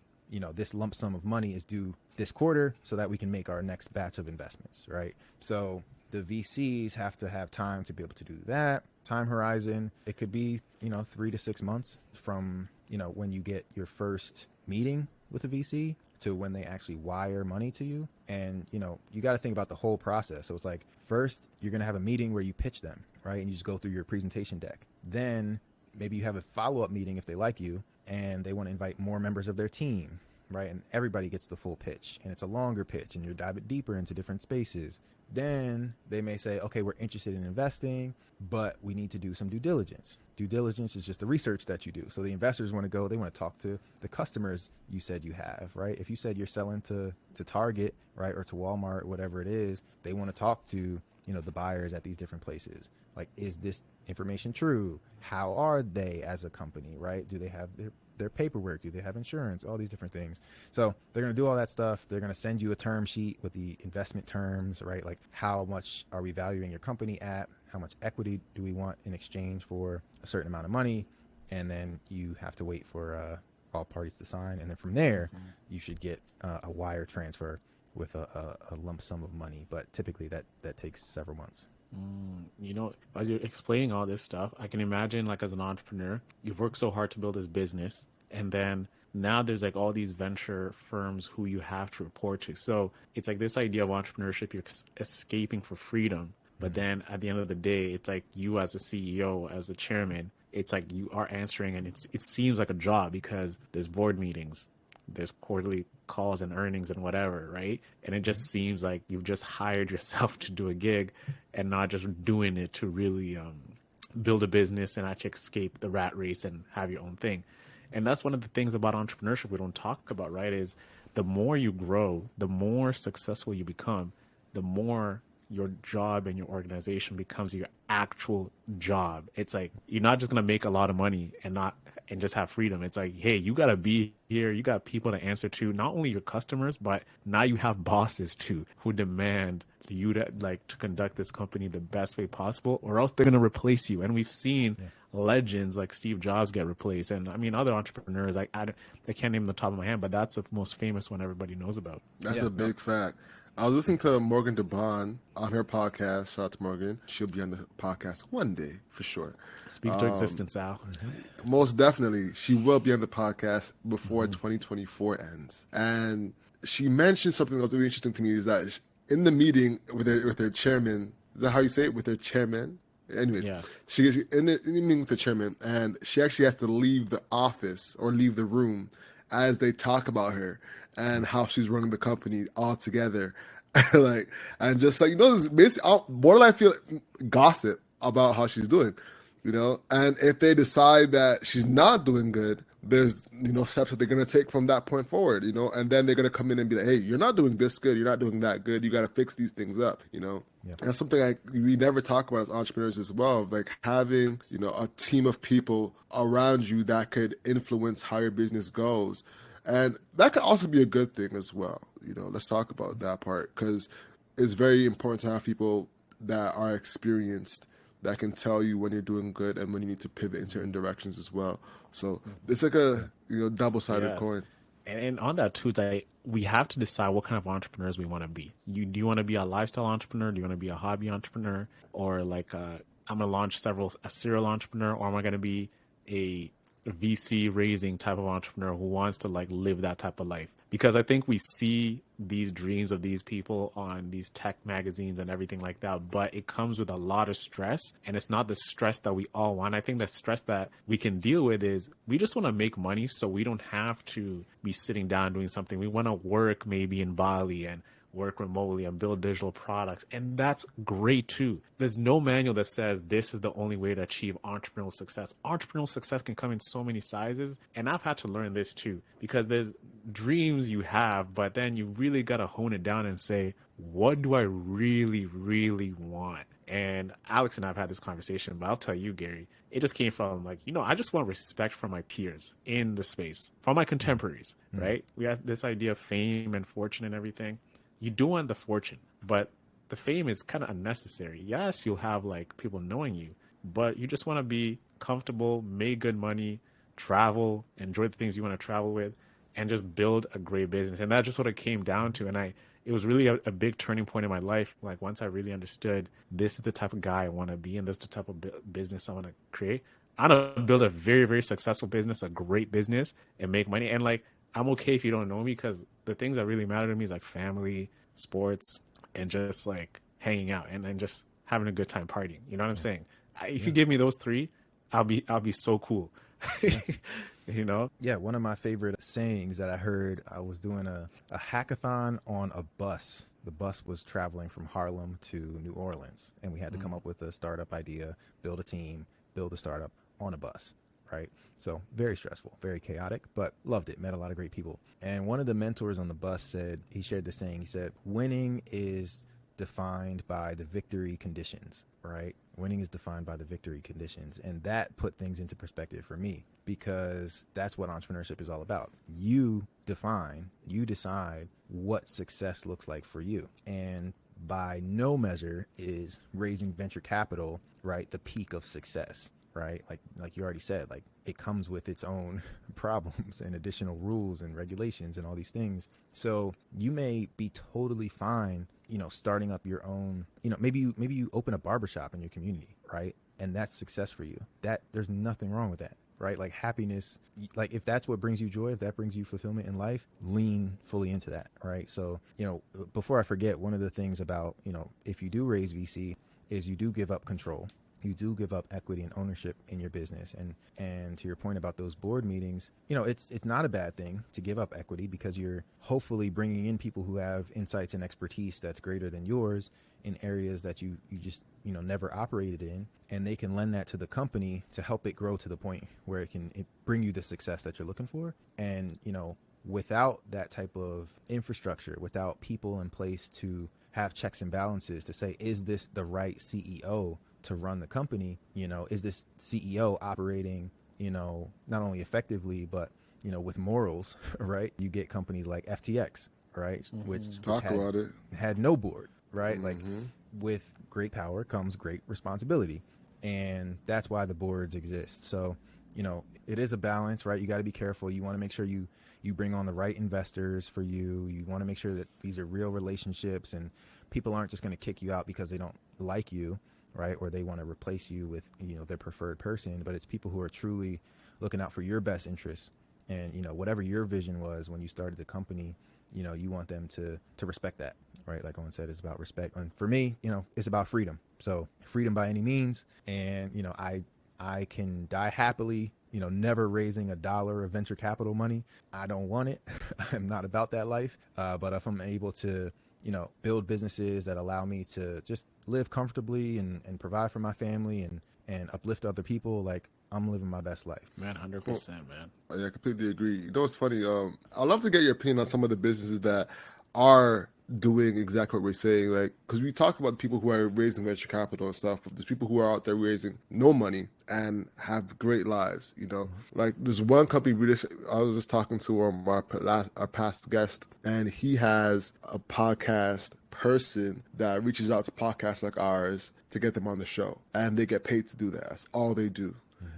this lump sum of money is due this quarter so that we can make our next batch of investments, right? So the VCs have to have time to be able to do that. Time horizon, it could be, 3 to 6 months from, when you get your first meeting with a VC to when they actually wire money to you. And, you got to think about the whole process. So it's like, first, you're going to have a meeting where you pitch them, right? And you just go through your presentation deck. Then maybe you have a follow-up meeting if they like you and they want to invite more members of their team, right? And everybody gets the full pitch, and it's a longer pitch, and you're diving deeper into different spaces. Then they may say, okay, we're interested in investing, but we need to do some due diligence. Due diligence is just the research that you do. So the investors want to go, they want to talk to the customers you said you have, right? If you said you're selling to Target, right, or to Walmart, whatever it is, they want to talk to, the buyers at these different places. Like, is this information true? How are they as a company, right? Do they have their paperwork? Do they have insurance? All these different things. So they're going to do all that stuff. They're going to send you a term sheet with the investment terms, right? Like, how much are we valuing your company at? How much equity do we want in exchange for a certain amount of money? And then you have to wait for all parties to sign. And then from there, you should get a wire transfer with a lump sum of money. But typically that takes several months. As you're explaining all this stuff, I can imagine, like, as an entrepreneur, you've worked so hard to build this business, and then now there's like all these venture firms who you have to report to. So it's like this idea of entrepreneurship, you're escaping for freedom. But then at the end of the day, it's like you as a CEO, as a chairman, it's like you are answering, and it seems like a job because there's board meetings, there's quarterly calls and earnings and whatever, right? And it just seems like you've just hired yourself to do a gig and not just doing it to really build a business and actually escape the rat race and have your own thing. And that's one of the things about entrepreneurship we don't talk about, right? Is the more you grow, the more successful you become, the more your job and your organization becomes your actual job. It's like you're not just gonna make a lot of money and just have freedom. It's like, hey, you gotta be here. You got people to answer to, not only your customers, but now you have bosses too who demand you to conduct this company the best way possible, or else they're gonna replace you. And we've seen legends like Steve Jobs get replaced, and I mean other entrepreneurs. I can't name the top of my hand, but that's the most famous one everybody knows about. That's a big fact. I was listening to Morgan DeBon on her podcast. Shout out to Morgan. She'll be on the podcast one day for sure. Speak to existence, Al. Most definitely. She will be on the podcast before 2024 ends. And she mentioned something that was really interesting to me, is that in the meeting with her chairman, is that how you say it? With her chairman? Anyways, she is in the meeting with the chairman, and she actually has to leave the office or leave the room as they talk about her and how she's running the company all together. And just like, this basically borderline feel gossip about how she's doing, and if they decide that she's not doing good, there's steps that they're going to take from that point forward, and then they're going to come in and be like, hey, you're not doing this good, you're not doing that good, you got to fix these things up. That's something we never talk about as entrepreneurs as well, like having a team of people around you that could influence how your business goes. And that could also be a good thing as well. Let's talk about that part, because it's very important to have people that are experienced that can tell you when you're doing good and when you need to pivot in certain directions as well. So it's like a double-sided coin. And on that too, it's like we have to decide what kind of entrepreneurs we want to be. Do you want to be a lifestyle entrepreneur? Do you want to be a hobby entrepreneur? Or I'm going to launch a serial entrepreneur? Or am I going to be a VC raising type of entrepreneur who wants to live that type of life? Because I think we see these dreams of these people on these tech magazines and everything like that, but it comes with a lot of stress, and it's not the stress that we all want. I think the stress that we can deal with is we just want to make money, so we don't have to be sitting down doing something. We want to work maybe in Bali and work remotely and build digital products. And that's great too. There's no manual that says this is the only way to achieve entrepreneurial success. Entrepreneurial success can come in so many sizes. And I've had to learn this too, because there's dreams you have, but then you really got to hone it down and say, what do I really, really want? And Alex and I have had this conversation, but I'll tell you, Gary, it just came from I just want respect from my peers in the space, from my contemporaries, right? We have this idea of fame and fortune and everything. You do want the fortune, but the fame is kind of unnecessary. Yes, you'll have people knowing you, but you just want to be comfortable, make good money, travel, enjoy the things you want to travel with, and just build a great business. And that's just what it came down to. And it was really a big turning point in my life. Once I really understood this is the type of guy I want to be, and this is the type of business I want to create. I want to build a very, very successful business, a great business, and make money. And I'm okay if you don't know me, because the things that really matter to me is family, sports, and just hanging out and just having a good time partying. You know what I'm saying? If you give me those three, I'll be so cool. Yeah, one of my favorite sayings that I heard, I was doing a hackathon on a bus. The bus was traveling from Harlem to New Orleans, and we had to come up with a startup idea, build a team, build a startup on a bus. Right. So very stressful, very chaotic, but loved it. Met a lot of great people. And one of the mentors on the bus he shared this saying. He said, winning is defined by the victory conditions, right? Winning is defined by the victory conditions. And that put things into perspective for me, because that's what entrepreneurship is all about. You decide what success looks like for you. And by no measure is raising venture capital, right, the peak of success. Right? Like you already said, it comes with its own problems and additional rules and regulations and all these things. So you may be totally fine, starting up your own, maybe you open a barbershop in your community, right? And that's success for you. There's nothing wrong with that, right? Happiness, if that's what brings you joy, if that brings you fulfillment in life, lean fully into that, right? So, before I forget, one of the things about, if you do raise VC is you do give up control. you do give up equity and ownership in your business. And to your point about those board meetings, it's not a bad thing to give up equity, because you're hopefully bringing in people who have insights and expertise that's greater than yours in areas that you just never operated in, and they can lend that to the company to help it grow to the point where it can bring you the success that you're looking for. And without that type of infrastructure, without people in place to have checks and balances to say, is this the right CEO to run the company? Is this CEO operating, not only effectively, but, with morals, right? You get companies like FTX, right? Which had no board, right? Like, with great power comes great responsibility. And that's why the boards exist. So, it is a balance, right? You got to be careful. You want to make sure you bring on the right investors for you. You want to make sure that these are real relationships, and people aren't just going to kick you out because they don't like you, right? Or they want to replace you with, their preferred person, but it's people who are truly looking out for your best interests. And, whatever your vision was when you started the company, you want them to respect that, right? Like Owen said, it's about respect. And for me, it's about freedom. So freedom by any means. And, I can die happily, never raising $1 of venture capital money. I don't want it. I'm not about that life. But if I'm able to, build businesses that allow me to just live comfortably and provide for my family and uplift other people, like, I'm living my best life. Man, 100%, man. Yeah, I completely agree. It's funny. I'd love to get your opinion on some of the businesses that are doing exactly what we're saying. Like, because we talk about people who are raising venture capital and stuff, but there's people who are out there raising no money and have great lives. Like, there's one company I was just talking to our past guest, and he has a podcast person that reaches out to podcasts like ours to get them on the show, and they get paid to do that. That's all they do.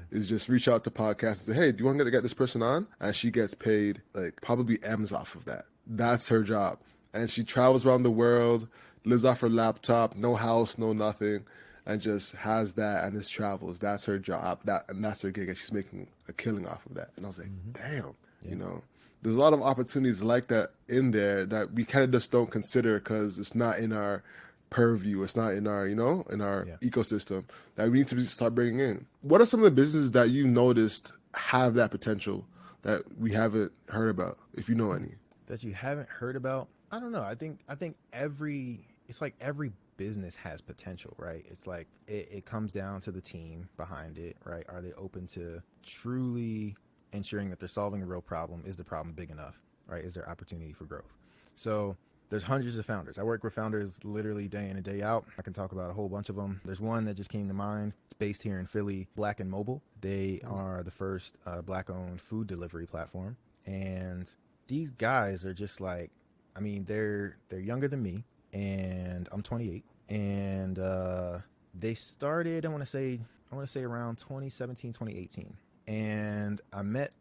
Is just reach out to podcasts and say, hey, do you want to get this person on? And she gets paid like probably M's off of that. That's her job. And she travels around the world, lives off her laptop, no house, no nothing, and just has that and just travels. That's her job. That's her gig, and she's making a killing off of that. And I was like, damn, there's a lot of opportunities like that in there that we kind of just don't consider because it's not in our purview. It's not in our, ecosystem that we need to start bringing in. What are some of the businesses that you noticed have that potential that we haven't heard about, if you know any? That you haven't heard about? I don't know. I think every business has potential, right? It's like it comes down to the team behind it, right? Are they open to truly ensuring that they're solving a real problem? Is the problem big enough, right? Is there opportunity for growth? So there's hundreds of founders. I work with founders literally day in and day out. I can talk about a whole bunch of them. There's one that just came to mind. It's based here in Philly, Black and Mobile. They are the first Black-owned food delivery platform. And these guys are just like, I mean, they're younger than me, and I'm 28. And they started, I want to say around 2017, 2018. And I met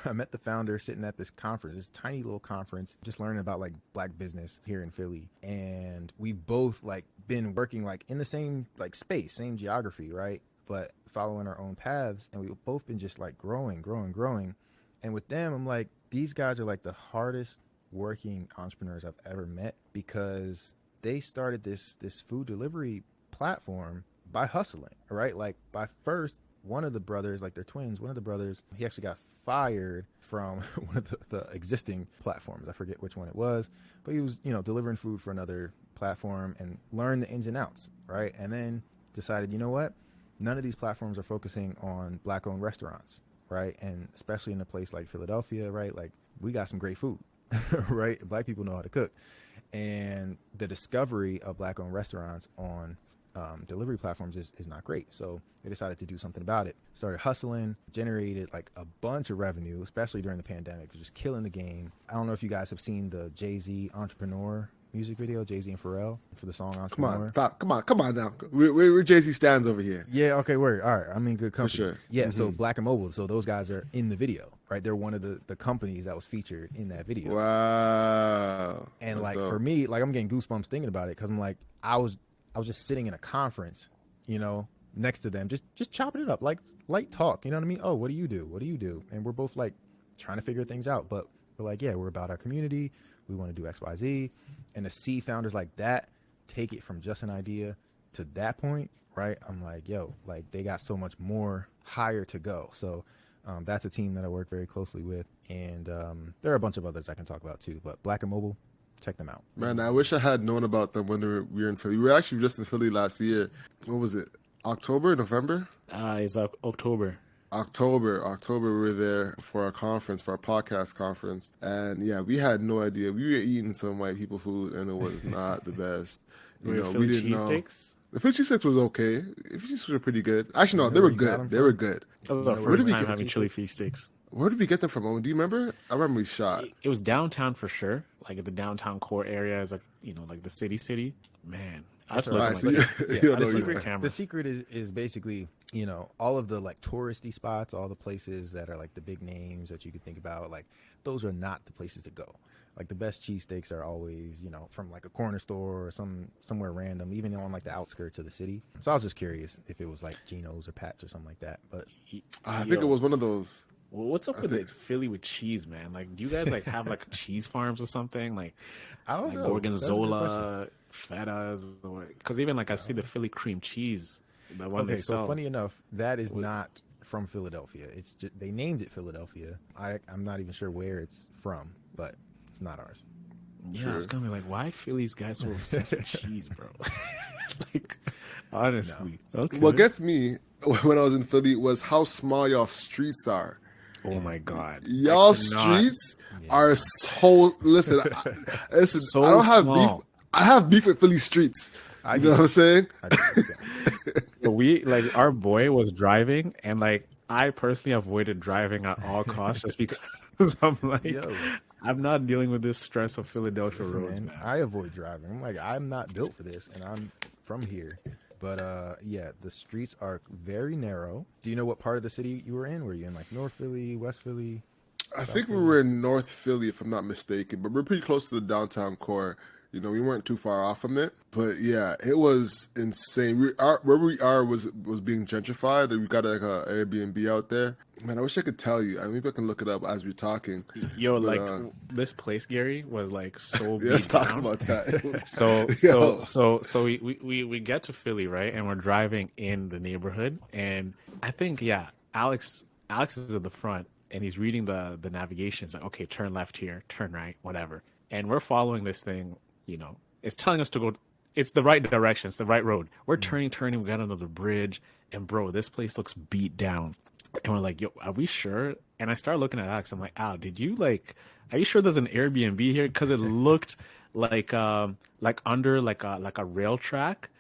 the founder sitting at this conference, this tiny little conference, just learning about like Black business here in Philly. And we both like been working like in the same like space, same geography, right? But following our own paths. And we've both been just like growing. And with them, I'm like, these guys are like the hardest working entrepreneurs I've ever met, because they started this food delivery platform by hustling, right? Like by first, one of the brothers, like they're twins, one of the brothers, he actually got fired from one of the existing platforms. I forget which one it was, but he was, delivering food for another platform and learned the ins and outs, right? And then decided, you know what? None of these platforms are focusing on Black-owned restaurants, right? And especially in a place like Philadelphia, right? Like we got some great food, right? Black people know how to cook. And the discovery of Black-owned restaurants on delivery platforms is not great. So they decided to do something about it. Started hustling, generated like a bunch of revenue, especially during the pandemic, just killing the game. I don't know if you guys have seen the Jay-Z Entrepreneur music video, Jay-Z and Pharrell, for the song Entrepreneur. Come on now. We're Jay-Z stands over here. Yeah, okay, word. All right, I'm in good company. For sure. Yeah, so Black and Mobile, so those guys are in the video, right? They're one of the companies that was featured in that video. Wow. And That's like dope. for me, like I'm getting goosebumps thinking about it, because I'm like, I was just sitting in a conference, next to them, just chopping it up, like light talk, you know what I mean? Oh, what do you do? What do you do? And we're both like trying to figure things out, but we're like, yeah, we're about our community. We want to do X, Y, Z. And to see founders like that take it from just an idea to that point, right, I'm like, yo, like they got so much more higher to go. So that's a team that I work very closely with. And there are a bunch of others I can talk about too, but Black and Mobile, check them out. Man, I wish I had known about them when we were in Philly. We were actually just in Philly last year. What was it? October, November? It's October. October, we were there for our conference, for our podcast conference. And yeah, we had no idea. We were eating some white people food and it was not the best. We didn't know. Cheesesteaks? The Philly cheesesteaks was okay. The cheesesteaks were pretty good. Actually, no, they were good. They were good. That was our first time having chili feast sticks. Where did we get them from? Do you remember? I remember we shot. It was downtown for sure. Like at the downtown core area is like, like the city. Man. That's the secret is basically, all of the like touristy spots, all the places that are like the big names that you could think about, like those are not the places to go. Like the best cheesesteaks are always, from like a corner store or somewhere random, even on like the outskirts of the city. So I was just curious if it was like Geno's or Pat's or something like that. But I think it was one of those. Well, what's up with it? Philly with cheese, man? Like, do you guys like have like cheese farms or something? Like, I don't know. Gorgonzola, Fetas, because even like I see the Philly cream cheese. The one they sell. So funny enough, that is not from Philadelphia. It's just they named it Philadelphia. I'm not even sure where it's from, but it's not ours. Yeah, sure. It's gonna be like, why Philly's guys so obsessed with cheese, bro? Like, honestly. No. Okay. What gets me when I was in Philly was how small y'all streets are. Oh my God! Y'all streets are so. Listen, so I don't have small. beef. I have beef with Philly streets. You know what I'm saying? But our boy was driving, and like I personally avoided driving at all costs just because I'm like, I'm not dealing with this stress of Philadelphia roads, man. I avoid driving. I'm like, I'm not built for this, and I'm from here. But the streets are very narrow. Do you know what part of the city you were in? Were you in like North Philly, West Philly? I think we were in North Philly, if I'm not mistaken, but we're pretty close to the downtown core. We weren't too far off from it. But yeah, it was insane. Where we are was being gentrified. We got like a Airbnb out there. Man, I wish I could tell you. Maybe I can look it up as we're talking. Yo, but, this place, Gary, was like so beat let's talk down. about that. So we get to Philly, right? And we're driving in the neighborhood. And I think, Alex is at the front and he's reading the navigation. It's like, okay, turn left here, turn right, whatever. And we're following this thing, it's telling us to go. It's the right direction. It's the right road. We're turning. We got another bridge. And bro, this place looks beat down. And we're like, yo, are we sure? And I started looking at Alex. I'm like, Al, are you sure there's an Airbnb here? Because it looked like under like a rail track.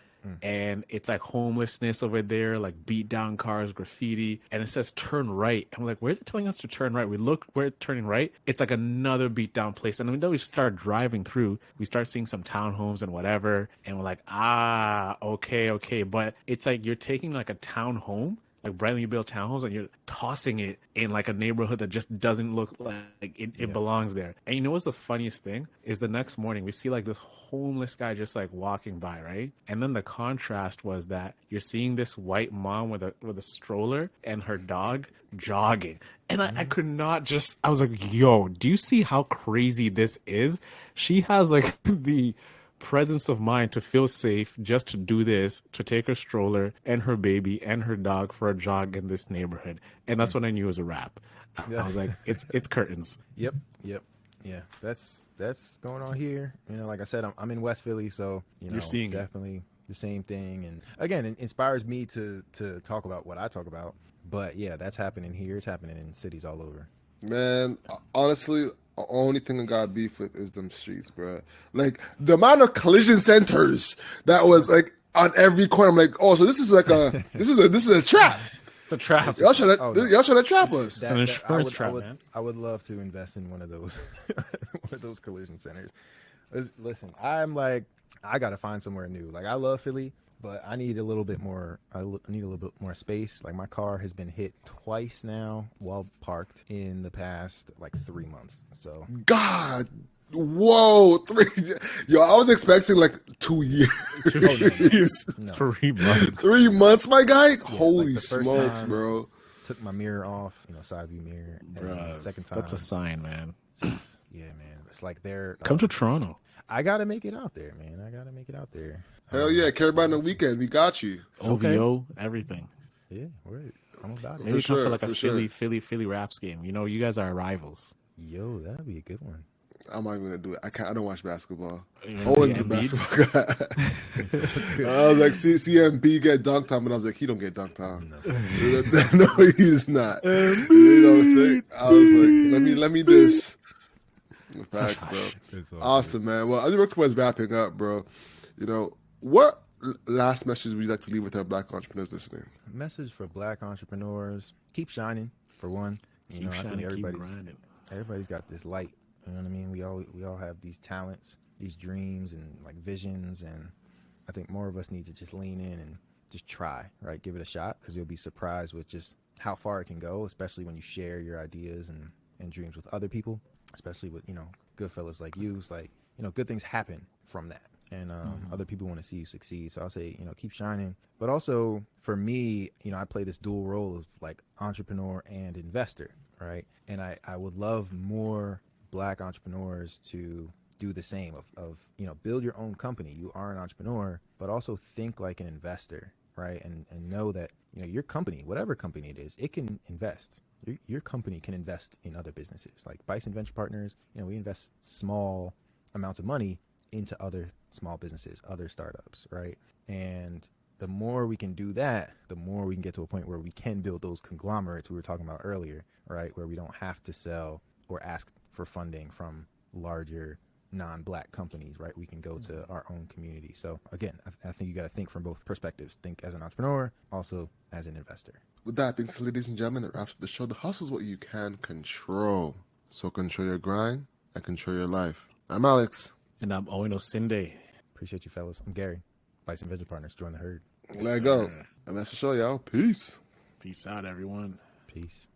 And it's like homelessness over there, like beat down cars, graffiti, and it says turn right. And we're like, where's it telling us to turn right? We look, we're turning right. It's like another beat down place. And then we start driving through, we start seeing some townhomes and whatever. And we're like, okay. But it's like you're taking like a townhome, like brightly built townhomes, and you're tossing it in like a neighborhood that just doesn't look like it belongs there. And you know what's the funniest thing is the next morning we see like this homeless guy just like walking by, right? And then the contrast was that you're seeing this white mom with a stroller and her dog jogging. And I could not just, I was like, yo, do you see how crazy this is? She has like the presence of mind to feel safe just to do this, to take her stroller and her baby and her dog for a jog in this neighborhood. And that's when I knew it was a wrap. I was like, it's curtains. Yep. Yeah, that's going on here. Like I said, I'm in West Philly, so you're seeing definitely the same thing. And again, it inspires me to talk about what I talk about. But yeah, that's happening here. It's happening in cities all over. Man, honestly, the only thing I got beef with is them streets, bro. Like the amount of collision centers that was like on every corner. I'm like, oh, so this is like this is a trap. It's a trap. Y'all trying to trap us. It's an insurance trap, man. I would love to invest in one of those, one of those collision centers. Listen, I'm like, I gotta find somewhere new. Like I love Philly, but I need a little bit more. I need a little bit more space. Like my car has been hit twice now while parked in the past like 3 months. So God, whoa, 3. Yo, I was expecting like 2 years. 2 years. No. 3 months. 3 months, my guy. Yeah, holy like smokes, bro. Took my mirror off, side view mirror. And the second time, that's a sign, man. Yeah, man. It's like they're Come to Toronto. I gotta make it out there, man. I gotta make it out there. Hell yeah, Caribbean the weekend, we got you. OVO, everything. Yeah, word. I'm about it. Maybe come sure, for like a for sure. Philly Raps game. You know, you guys are our rivals. Yo, that'd be a good one. I'm not even gonna do it. I don't watch basketball. You I know, wasn't the the Embiid? basketball guy. I was like, CMB get dunked on, but I was like, he don't get dunked on. No, he's not. You know what I'm saying? I was like, let me this. Facts, bro. It's all Awesome, man. Well, as we're wrapping up, bro, you know, what last message would you like to leave with our Black entrepreneurs listening? Message for Black entrepreneurs: keep shining. For one, you know, I think everybody's got this light. You know what I mean? We all have these talents, these dreams, and like visions, and I think more of us need to just lean in and just try, right? Give it a shot, because you'll be surprised with just how far it can go, especially when you share your ideas and dreams with other people, especially with, you know, good fellas like you. It's like, you know, good things happen from that. And other people want to see you succeed. So I'll say, you know, keep shining. But also for me, you know, I play this dual role of like entrepreneur and investor, right? And I would love more Black entrepreneurs to do the same of, you know, build your own company. You are an entrepreneur, but also think like an investor, right? And know that, you know, your company, whatever company it is, it can invest. Your company can invest in other businesses. Like Bison Venture Partners, you know, we invest small amounts of money into other small businesses, other startups, right? And the more we can do that, the more we can get to a point where we can build those conglomerates we were talking about earlier, right? Where we don't have to sell or ask for funding from larger non-Black companies, right? We can go to our own community. So again, I think you got to think from both perspectives. Think as an entrepreneur, also as an investor. With that being said, ladies and gentlemen, that wraps up the show. The hustle is what you can control. So control your grind and control your life. I'm Alex. And I'm Owen Osinde. Appreciate you, fellas. I'm Gary. Bison Venture Partners. Join the herd. Let go. And that's the show, y'all. Peace. Peace out, everyone. Peace.